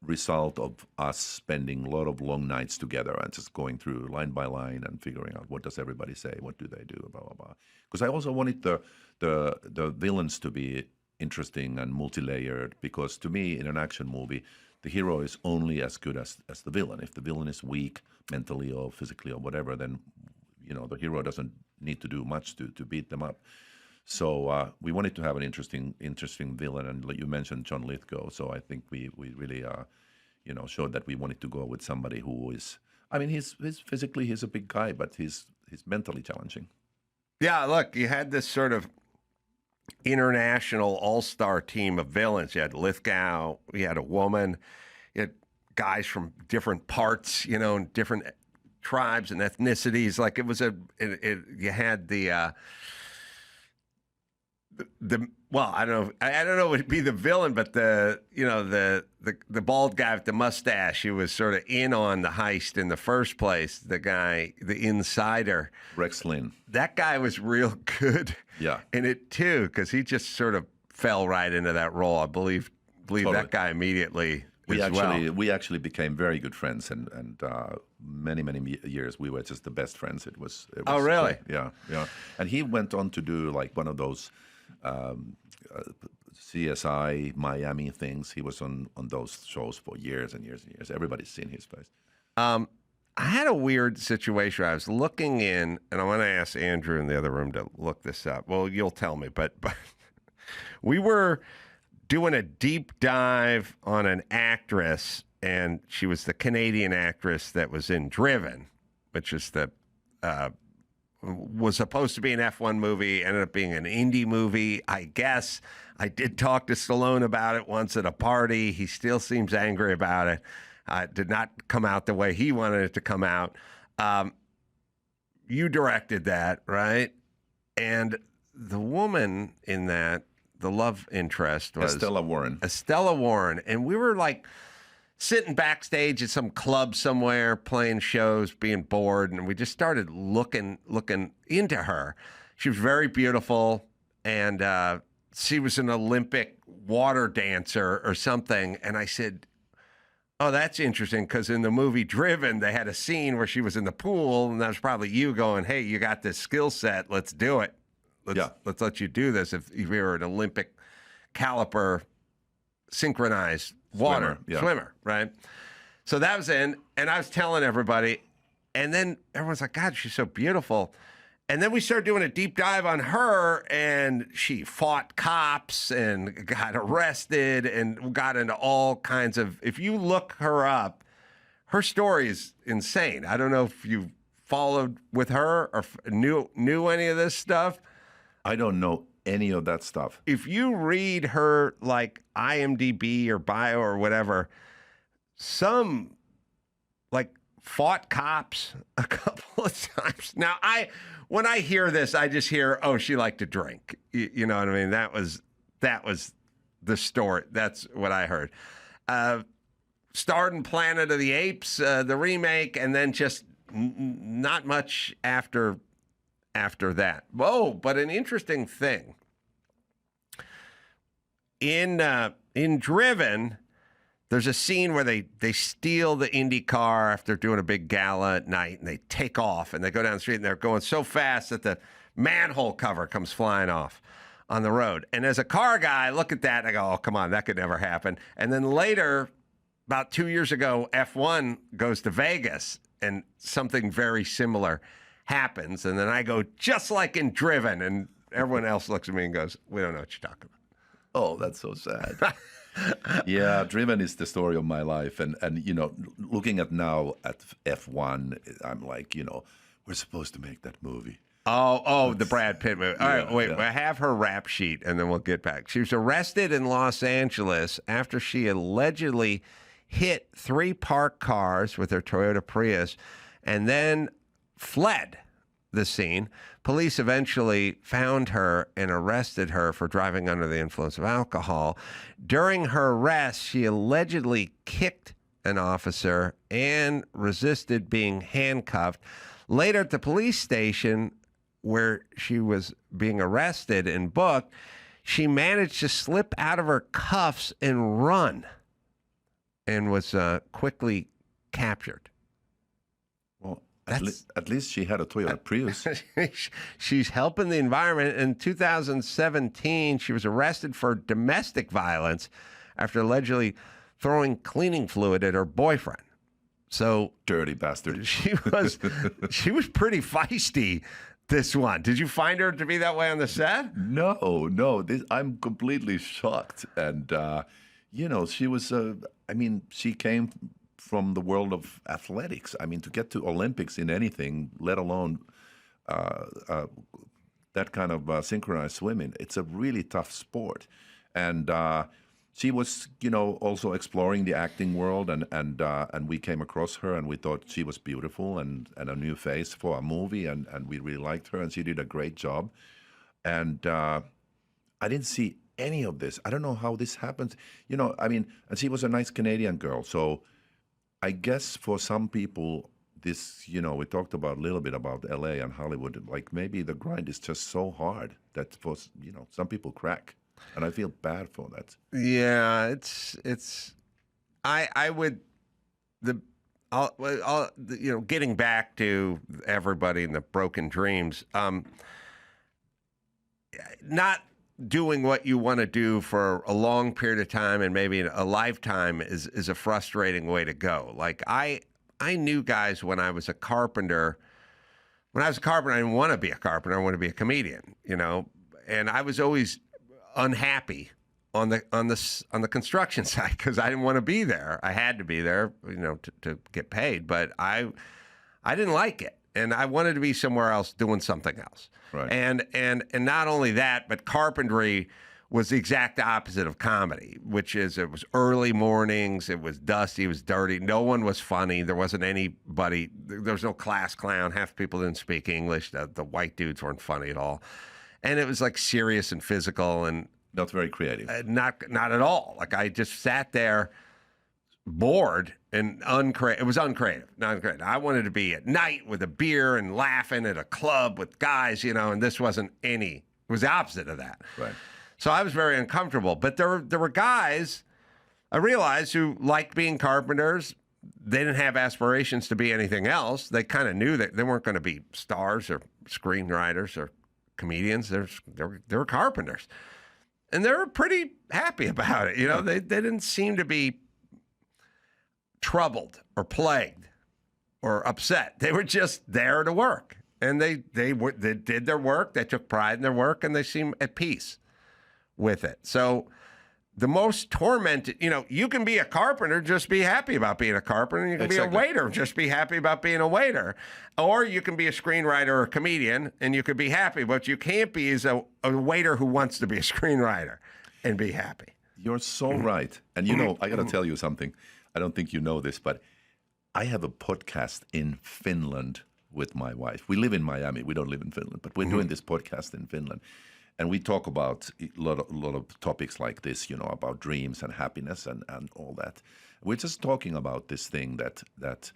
result of us spending a lot of long nights together and just going through line by line and figuring out what does everybody say, what do they do, blah blah blah. Because I also wanted the villains to be interesting and multi-layered, because to me, in an action movie, the hero is only as good as the villain. If the villain is weak mentally or physically or whatever, then the hero doesn't need to do much to beat them up. So we wanted to have an interesting villain, and like you mentioned, John Lithgow. So I think we really showed that we wanted to go with somebody who is. I mean, he's physically he's a big guy, but he's mentally challenging. Yeah, look, you had this sort of international all-star team of villains. You had Lithgow, you had a woman, you had guys from different parts, and different tribes and ethnicities. Like it was you had the well, I don't know would be the villain, but the bald guy with the mustache who was sort of in on the heist in the first place, the guy, the insider, Rex Lynn. That guy was real good. Yeah. In it too, because he just sort of fell right into that role. I believe totally. That guy immediately. We actually became very good friends, and many years we were just the best friends. It was oh really? Yeah. And he went on to do like one of those CSI Miami things. He was on those shows for years and years and years. Everybody's seen his face. I had a weird situation. I was looking in, and I want to ask Andrew in the other room to look this up. Well, you'll tell me, but we were doing a deep dive on an actress, and she was the Canadian actress that was in Driven, which is was supposed to be an F1 movie, ended up being an indie movie, I guess. I did talk to Stallone about it once at a party. He still seems angry about it. It did not come out the way he wanted it to come out. You directed that, right? And the woman in that, the love interest, was Estella Warren. And we were like sitting backstage at some club somewhere, playing shows, being bored, and we just started looking into her. She was very beautiful, and she was an Olympic water dancer or something. And I said, oh, that's interesting, because in the movie Driven, they had a scene where she was in the pool, and that was probably you going, hey, you got this skill set, let's do it. Let's let you do this if you were an Olympic caliper synchronized swimmer, right? So that was in, and I was telling everybody, and then everyone's like, God, she's so beautiful. And then we started doing a deep dive on her, and she fought cops and got arrested and got into all kinds of, if you look her up, her story is insane. I don't know if you followed with her or knew any of this stuff. I don't know any of that stuff. If you read her like IMDb or bio or whatever, some like fought cops a couple of times. Now, when I hear this, I just hear, oh, she liked to drink. You know what I mean? That was the story. That's what I heard. starred in Planet of the Apes, the remake, and then just not much after that. Whoa, but an interesting thing. In Driven, there's a scene where they steal the Indy car after doing a big gala at night, and they take off, and they go down the street, and they're going so fast that the manhole cover comes flying off on the road. And as a car guy, I look at that, and I go, oh, come on, that could never happen. And then later, about 2 years ago, F1 goes to Vegas, and something very similar happens. And then I go, just like in Driven, and everyone else looks at me and goes, we don't know what you're talking about. Oh, that's so sad. Yeah, Driven is the story of my life. And looking at now at F1, I'm like, we're supposed to make that movie. Oh, the Brad Pitt movie. All right, wait. I have her rap sheet, and then we'll get back. She was arrested in Los Angeles after she allegedly hit 3 parked cars with her Toyota Prius and then fled the scene. Police eventually found her and arrested her for driving under the influence of alcohol. During her arrest, she allegedly kicked an officer and resisted being handcuffed. Later at the police station where she was being arrested and booked, she managed to slip out of her cuffs and run and was quickly captured. Well, at least she had a Toyota Prius. She's helping the environment. In 2017, she was arrested for domestic violence after allegedly throwing cleaning fluid at her boyfriend. So dirty bastard. She was pretty feisty. This one. Did you find her to be that way on the set? No. I'm completely shocked. And she was. She came from the world of athletics. I mean, to get to Olympics in anything, let alone that kind of synchronized swimming, it's a really tough sport. And she was, also exploring the acting world, and we came across her, and we thought she was beautiful and a new face for a movie, and we really liked her, and she did a great job. And I didn't see any of this. I don't know how this happens. And she was a nice Canadian girl, so I guess for some people, this, we talked about a little bit about LA and Hollywood, like maybe the grind is just so hard that for, some people crack. And I feel bad for that. Yeah, I would, getting back to everybody and the broken dreams, not doing what you want to do for a long period of time and maybe a lifetime is a frustrating way to go. Like I knew guys when I was a carpenter. When I was a carpenter, I didn't want to be a carpenter. I wanted to be a comedian, and I was always unhappy on the construction side because I didn't want to be there. I had to be there, to get paid, but I didn't like it, and I wanted to be somewhere else doing something else. Right. And not only that, but carpentry was the exact opposite of comedy, which is it was early mornings, it was dusty, it was dirty, no one was funny, there wasn't anybody, there was no class clown, half the people didn't speak English, the white dudes weren't funny at all. And it was like serious and physical and not very creative. Not at all. Like I just sat there bored and uncreative. It was uncreative, not creative. I wanted to be at night with a beer and laughing at a club with guys, and this wasn't any. It was the opposite of that. Right. So I was very uncomfortable. But there were guys I realized who liked being carpenters. They didn't have aspirations to be anything else. They kind of knew that they weren't going to be stars or screenwriters or comedians. They were carpenters, and they were pretty happy about it. They didn't seem to be troubled or plagued or upset. They were just there to work, and they did their work. They took pride in their work, and they seemed at peace with it. So the most tormented, you can be a carpenter, just be happy about being a carpenter. You can be a waiter, just be happy about being a waiter. Or you can be a screenwriter or a comedian, and you could be happy. What you can't be is a waiter who wants to be a screenwriter and be happy. You're so right. And I got to tell you something. I don't think you know this, but I have a podcast in Finland with my wife. We live in Miami. We don't live in Finland, but we're doing this podcast in Finland. And we talk about a lot of topics like this, about dreams and happiness and all that. We're just talking about this thing that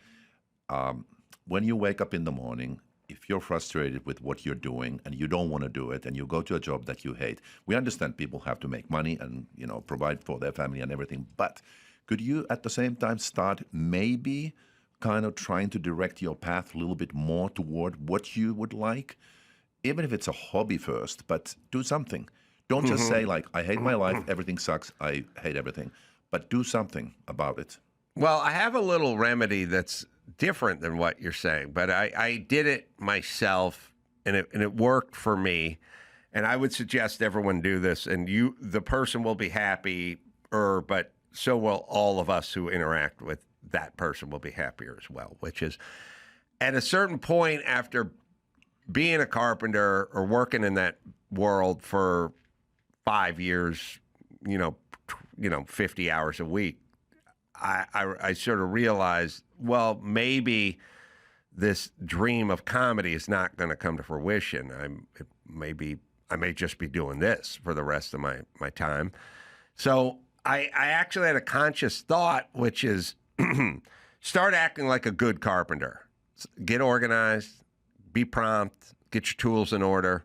when you wake up in the morning, if you're frustrated with what you're doing and you don't want to do it and you go to a job that you hate, we understand people have to make money and, provide for their family and everything. But could you at the same time start maybe kind of trying to direct your path a little bit more toward what you would like? Even if it's a hobby first, but do something. Don't just say like, I hate my life, everything sucks, I hate everything. But do something about it. Well, I have a little remedy that's different than what you're saying, but I did it myself, and it worked for me. And I would suggest everyone do this, and the person will be happier, but so will all of us who interact with that person will be happier as well, which is at a certain point after being a carpenter or working in that world for 5 years, 50 hours a week, I sort of realized, well, maybe this dream of comedy is not going to come to fruition. I may just be doing this for the rest of my time. So I actually had a conscious thought, which is start acting like a good carpenter. Get organized, be prompt, get your tools in order.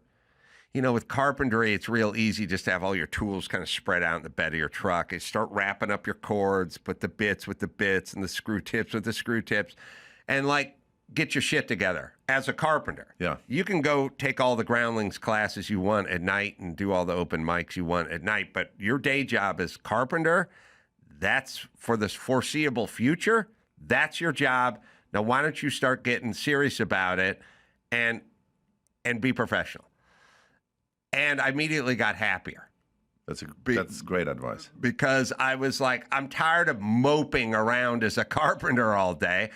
With carpentry, it's real easy just to have all your tools kind of spread out in the bed of your truck. You start wrapping up your cords, put the bits with the bits and the screw tips with the screw tips, and get your shit together as a carpenter. Yeah. You can go take all the groundlings classes you want at night and do all the open mics you want at night, but your day job as carpenter, that's for the foreseeable future. That's your job. Now, why don't you start getting serious about it and be professional? And I immediately got happier. That's great advice. Because I was like, I'm tired of moping around as a carpenter all day.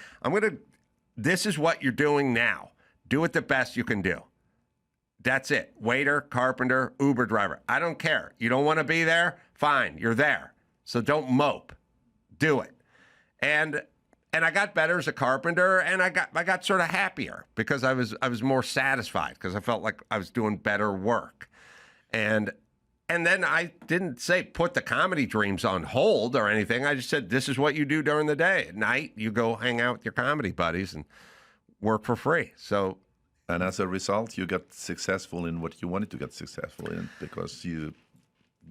This is what you're doing now. Do it the best you can do. That's it. Waiter, carpenter, Uber driver. I don't care. You don't want to be there? Fine, you're there. So don't mope. Do it. And I got better as a carpenter, and I got sort of happier because I was more satisfied because I felt like I was doing better work. And then I didn't say put the comedy dreams on hold or anything. I just said this is what you do during the day. At night, you go hang out with your comedy buddies and work for free. So, and as a result, you got successful in what you wanted to get successful in because you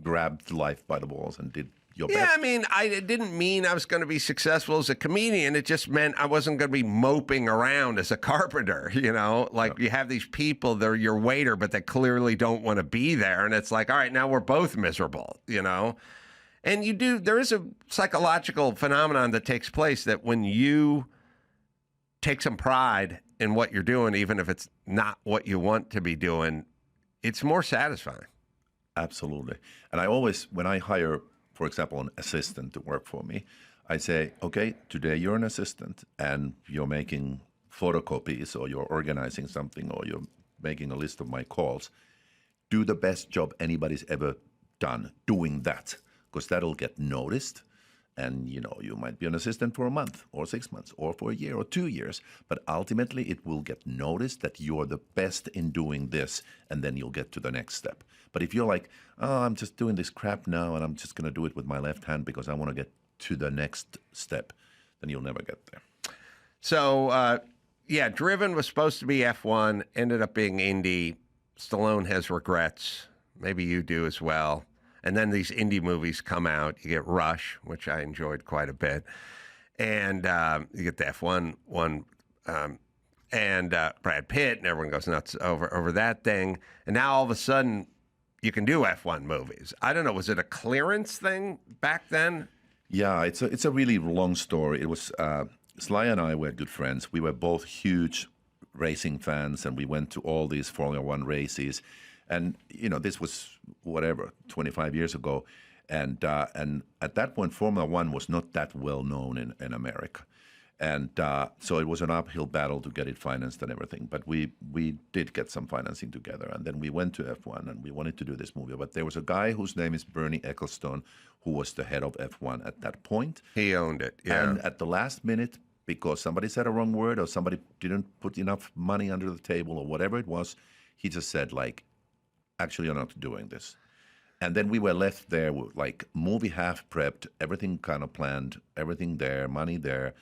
grabbed life by the balls and did your best. Yeah, I mean, I didn't mean I was going to be successful as a comedian. It just meant I wasn't going to be moping around as a carpenter, You have these people, they're your waiter, but they clearly don't want to be there. And it's like, all right, now we're both miserable, And there is a psychological phenomenon that takes place that when you take some pride in what you're doing, even if it's not what you want to be doing, it's more satisfying. Absolutely. And I always, when I hire, for example, an assistant to work for me, I say, okay, today you're an assistant and you're making photocopies or you're organizing something or you're making a list of my calls. Do the best job anybody's ever done doing that, because that'll get noticed. And, you might be an assistant for a month or 6 months or for a year or 2 years, but ultimately it will get noticed that you're the best in doing this, and then you'll get to the next step. But if you're like, oh, I'm just doing this crap now and I'm just going to do it with my left hand because I want to get to the next step, then you'll never get there. So, Driven was supposed to be F1, ended up being Indy. Stallone has regrets. Maybe you do as well. And then these indie movies come out. You get Rush, which I enjoyed quite a bit. And you get the F1 one. And Brad Pitt, and everyone goes nuts over that thing. And now all of a sudden, you can do F1 movies. I don't know. Was it a clearance thing back then? Yeah, it's a really long story. It was Sly and I were good friends. We were both huge racing fans, and we went to all these Formula One races. And this was 25 years ago, and at that point, Formula One was not that well known in America, and so it was an uphill battle to get it financed and everything. But we did get some financing together, and then we went to F1, and we wanted to do this movie. But there was a guy whose name is Bernie Ecclestone, who was the head of F1 at that point. He owned it, yeah. And at the last minute, because somebody said a wrong word or somebody didn't put enough money under the table or whatever it was, he just said, like, actually, you're not doing this. And then we were left there with like movie half prepped, everything kind of planned, everything there, money there.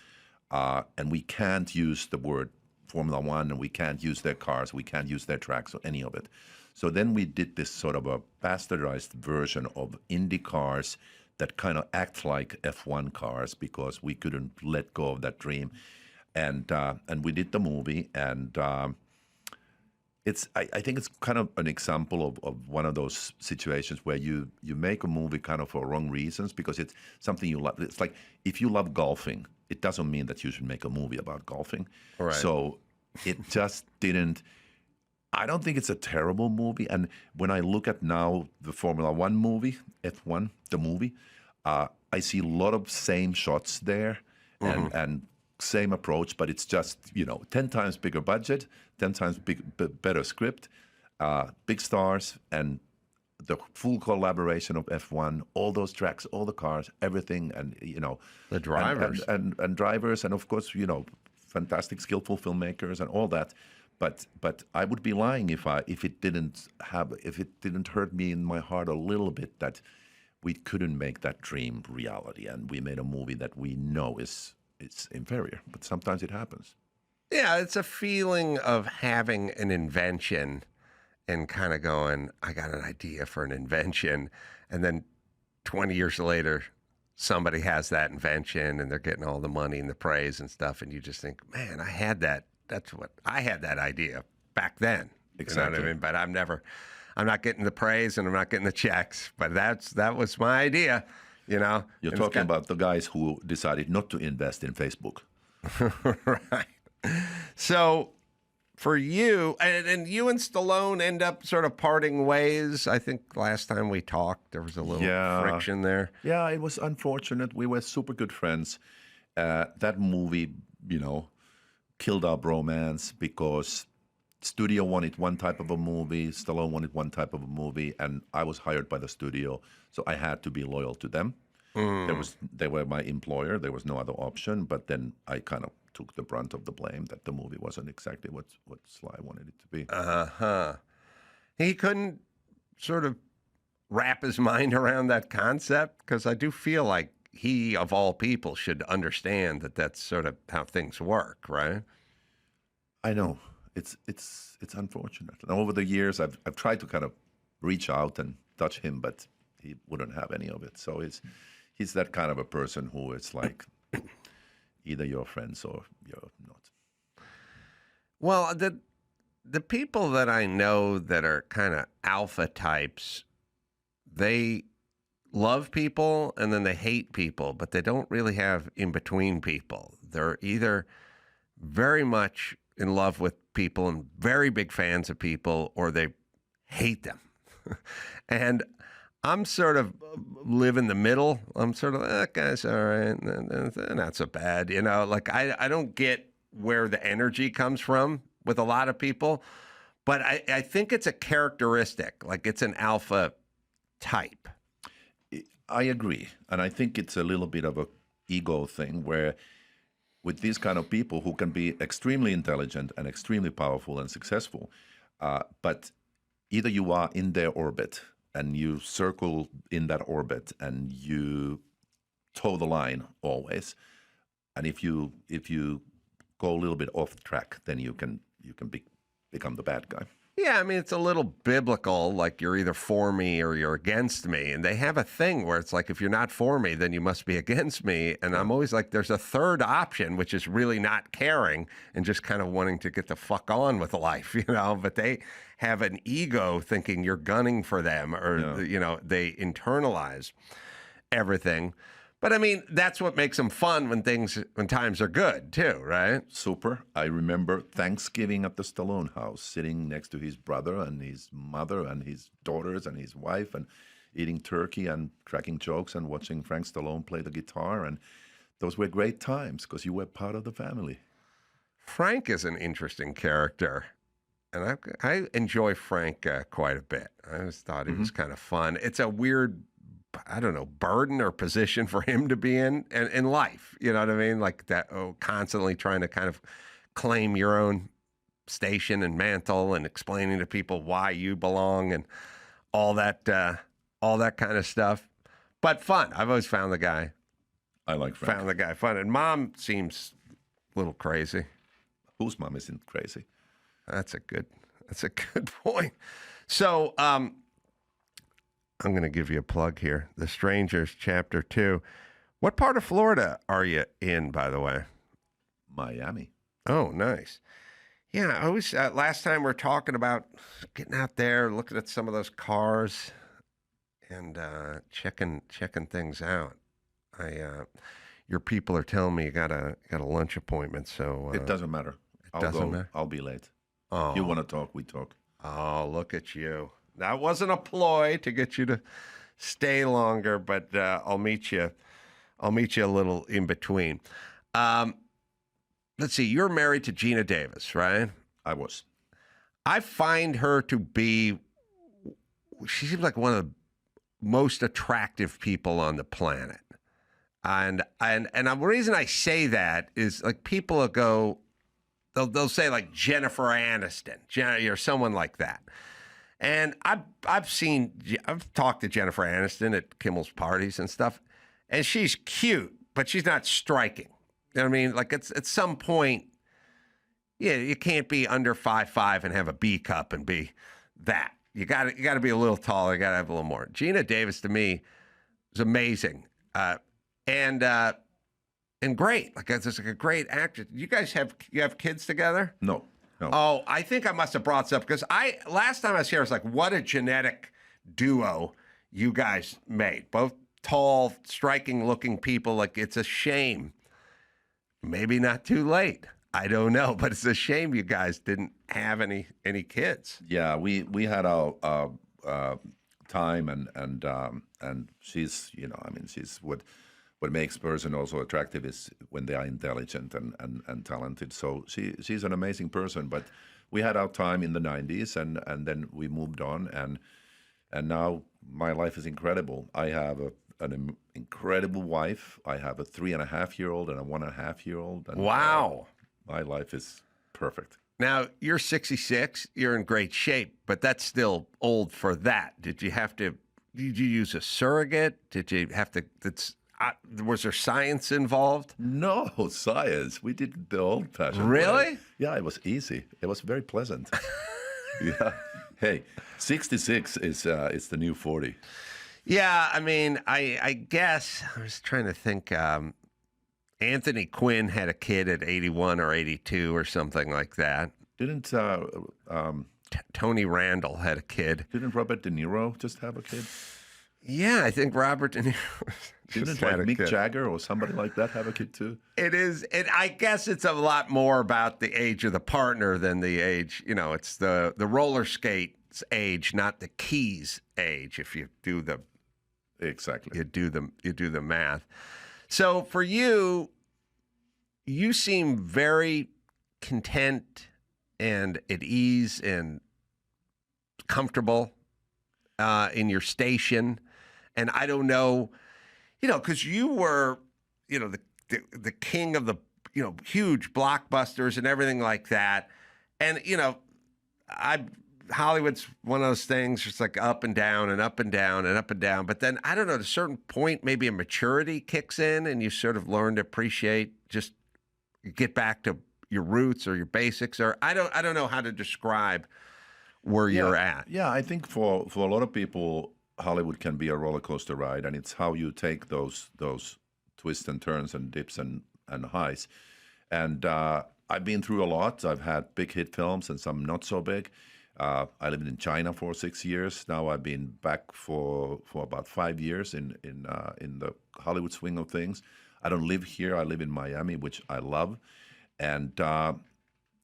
And we can't use the word Formula One, and we can't use their cars, we can't use their tracks or any of it. So then we did this sort of a bastardized version of Indy cars that kind of act like F1 cars because we couldn't let go of that dream. And we did the movie, and I think it's kind of an example of one of those situations where you make a movie kind of for wrong reasons because it's something you love. It's like if you love golfing, it doesn't mean that you should make a movie about golfing. Right. So it just didn't. I don't think it's a terrible movie. And when I look at now the Formula One movie, F1, the movie, I see a lot of same shots there and same approach, but it's just, 10 times bigger budget, 10 times better script, big stars, and the full collaboration of F1, all those tracks, all the cars, everything, and, The drivers. And drivers, and of course, fantastic, skillful filmmakers and all that. But I would be lying if it didn't hurt me in my heart a little bit that we couldn't make that dream reality, and we made a movie that we know it's inferior. But sometimes it happens. Yeah, it's a feeling of having an invention and kind of going, I got an idea for an invention, and then 20 years later, somebody has that invention and they're getting all the money and the praise and stuff, and you just think, man, I had that. I had that idea back then. Exactly. You know what I mean? But I'm not getting the praise and I'm not getting the checks. But that was my idea, You're And talking about the guys who decided not to invest in Facebook. right. So for you, and you and Stallone end up sort of parting ways. I think last time we talked, there was a little friction there. Yeah, it was unfortunate. We were super good friends. That movie, killed our bromance because studio wanted one type of a movie, Stallone wanted one type of a movie, and I was hired by the studio, so I had to be loyal to them. They were my employer. There was no other option. But then I kind of took the brunt of the blame that the movie wasn't exactly what Sly wanted it to be. He couldn't sort of wrap his mind around that concept because I do feel like he, of all people, should understand that that's sort of how things work, right? I know it's unfortunate. And over the years, I've tried to kind of reach out and touch him, but he wouldn't have any of it. So he's that kind of a person who is like either you're friends or you're not. Well, the people that I know that are kind of alpha types, they love people and then they hate people, but they don't really have in between people. They're either very much in love with people and very big fans of people, or they hate them. And I'm sort of live in the middle. I'm sort of, that guy's all right, not so bad. Like I don't get where the energy comes from with a lot of people, but I think it's a characteristic, like it's an alpha type. I agree. And I think it's a little bit of a ego thing where with these kind of people who can be extremely intelligent and extremely powerful and successful, but either you are in their orbit and you circle in that orbit and you toe the line always. And if you go a little bit off track, then you can become the bad guy. Yeah, I mean, it's a little biblical, like you're either for me or you're against me. And they have a thing where it's like, if you're not for me, then you must be against me. And I'm always like, there's a third option, which is really not caring and just kind of wanting to get the fuck on with life, But they have an ego thinking you're gunning for them or, they internalize everything. But I mean, that's what makes them fun when times are good too, right? Super. I remember Thanksgiving at the Stallone house, sitting next to his brother and his mother and his daughters and his wife and eating turkey and cracking jokes and watching Frank Stallone play the guitar. And those were great times because you were part of the family. Frank is an interesting character. And I enjoy Frank quite a bit. I always thought he was kind of fun. It's a weird, I don't know, burden or position for him to be in life. You know what I mean? Like that, constantly trying to kind of claim your own station and mantle and explaining to people why you belong and all that all that kind of stuff. But fun. I've always found the guy fun. And mom seems a little crazy. Whose mom isn't crazy? That's a good point. So I'm going to give you a plug here. The Strangers, Chapter 2. What part of Florida are you in, by the way? Miami. Oh, nice. Yeah, I always, last time we were talking about getting out there, looking at some of those cars and checking things out. Your people are telling me you got a lunch appointment, so It doesn't matter. doesn't matter? I'll be late. Oh. If you want to talk, we talk. Oh, look at you. That wasn't a ploy to get you to stay longer, but I'll meet you a little in between. Let's see. You're married to Gina Davis, right? I was. I find her to be. She seems like one of the most attractive people on the planet, and the reason I say that is like people will go. They'll say like Jennifer Aniston, or someone like that. And I've talked to Jennifer Aniston at Kimmel's parties and stuff, and she's cute, but she's not striking. You know what I mean? Like at some point, yeah, you can't be under 5'5" and have a B cup and be that. You got to be a little taller. You got to have a little more. Gina Davis to me is amazing, and great. Like it's just like a great actress. You guys have kids together? No. Oh, I think I must have brought this up because last time I was here, I was like, what a genetic duo you guys made. Both tall, striking-looking people. Like, it's a shame. Maybe not too late. I don't know, but it's a shame you guys didn't have any kids. Yeah, we had our time, and she's, she's what makes person also attractive is when they are intelligent and talented. So she's an amazing person. But we had our time in the 90s, and then we moved on, and now my life is incredible. I have an incredible wife. I have a 3.5-year-old and a 1.5-year-old. And, wow. My life is perfect. Now, you're 66. You're in great shape, but that's still old for that. Did you use a surrogate? Did you have to... was there science involved? No, science. We did the old-fashioned Really? way. Yeah, it was easy. It was very pleasant. Yeah. Hey, 66 is the new 40. Yeah, I mean, I guess I was trying to think. Anthony Quinn had a kid at 81 or 82 or something like that. Didn't Tony Randall had a kid. Didn't Robert De Niro just have a kid? Yeah, I think Robert De Niro. Didn't like Mick Jagger or somebody like that have a kid too? It is. I guess it's a lot more about the age of the partner than the age. It's the roller skates age, not the keys age. If you do the exactly, you do the math. So for you seem very content and at ease and comfortable in your station. And I don't know, because you were, the king of the, huge blockbusters and everything like that. And, Hollywood's one of those things, it's like up and down and up and down and up and down. But then, I don't know, at a certain point, maybe a maturity kicks in and you sort of learn to appreciate, just get back to your roots or your basics, or I don't know how to describe where you're at. Yeah, I think for a lot of people, Hollywood can be a roller coaster ride, and it's how you take those twists and turns and dips and highs. And I've been through a lot. I've had big hit films and some not so big. I lived in China for 6 years. Now I've been back for about 5 years in the Hollywood swing of things. I don't live here. I live in Miami, which I love, and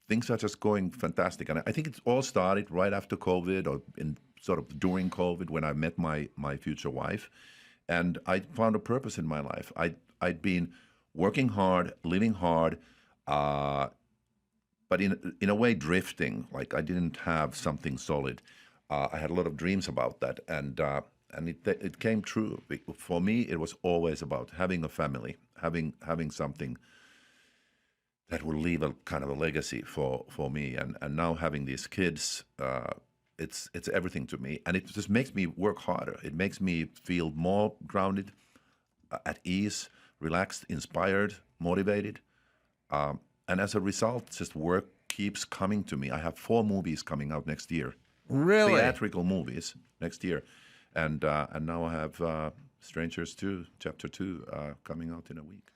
things are just going fantastic. And I think it all started right after COVID, or in sort of during COVID, when I met my future wife, and I found a purpose in my life. I'd been working hard, living hard, but in a way drifting. Like I didn't have something solid. I had a lot of dreams about that, and it came true. For me, it was always about having a family, having something that will leave a kind of a legacy for me. And now having these kids, it's everything to me, and it just makes me work harder. It makes me feel more grounded, at ease, relaxed, inspired, motivated, and as a result, just work keeps coming to me. I have 4 movies coming out next year, Really? theatrical movies next year, and now I have Strangers 2, Chapter 2 coming out in a week.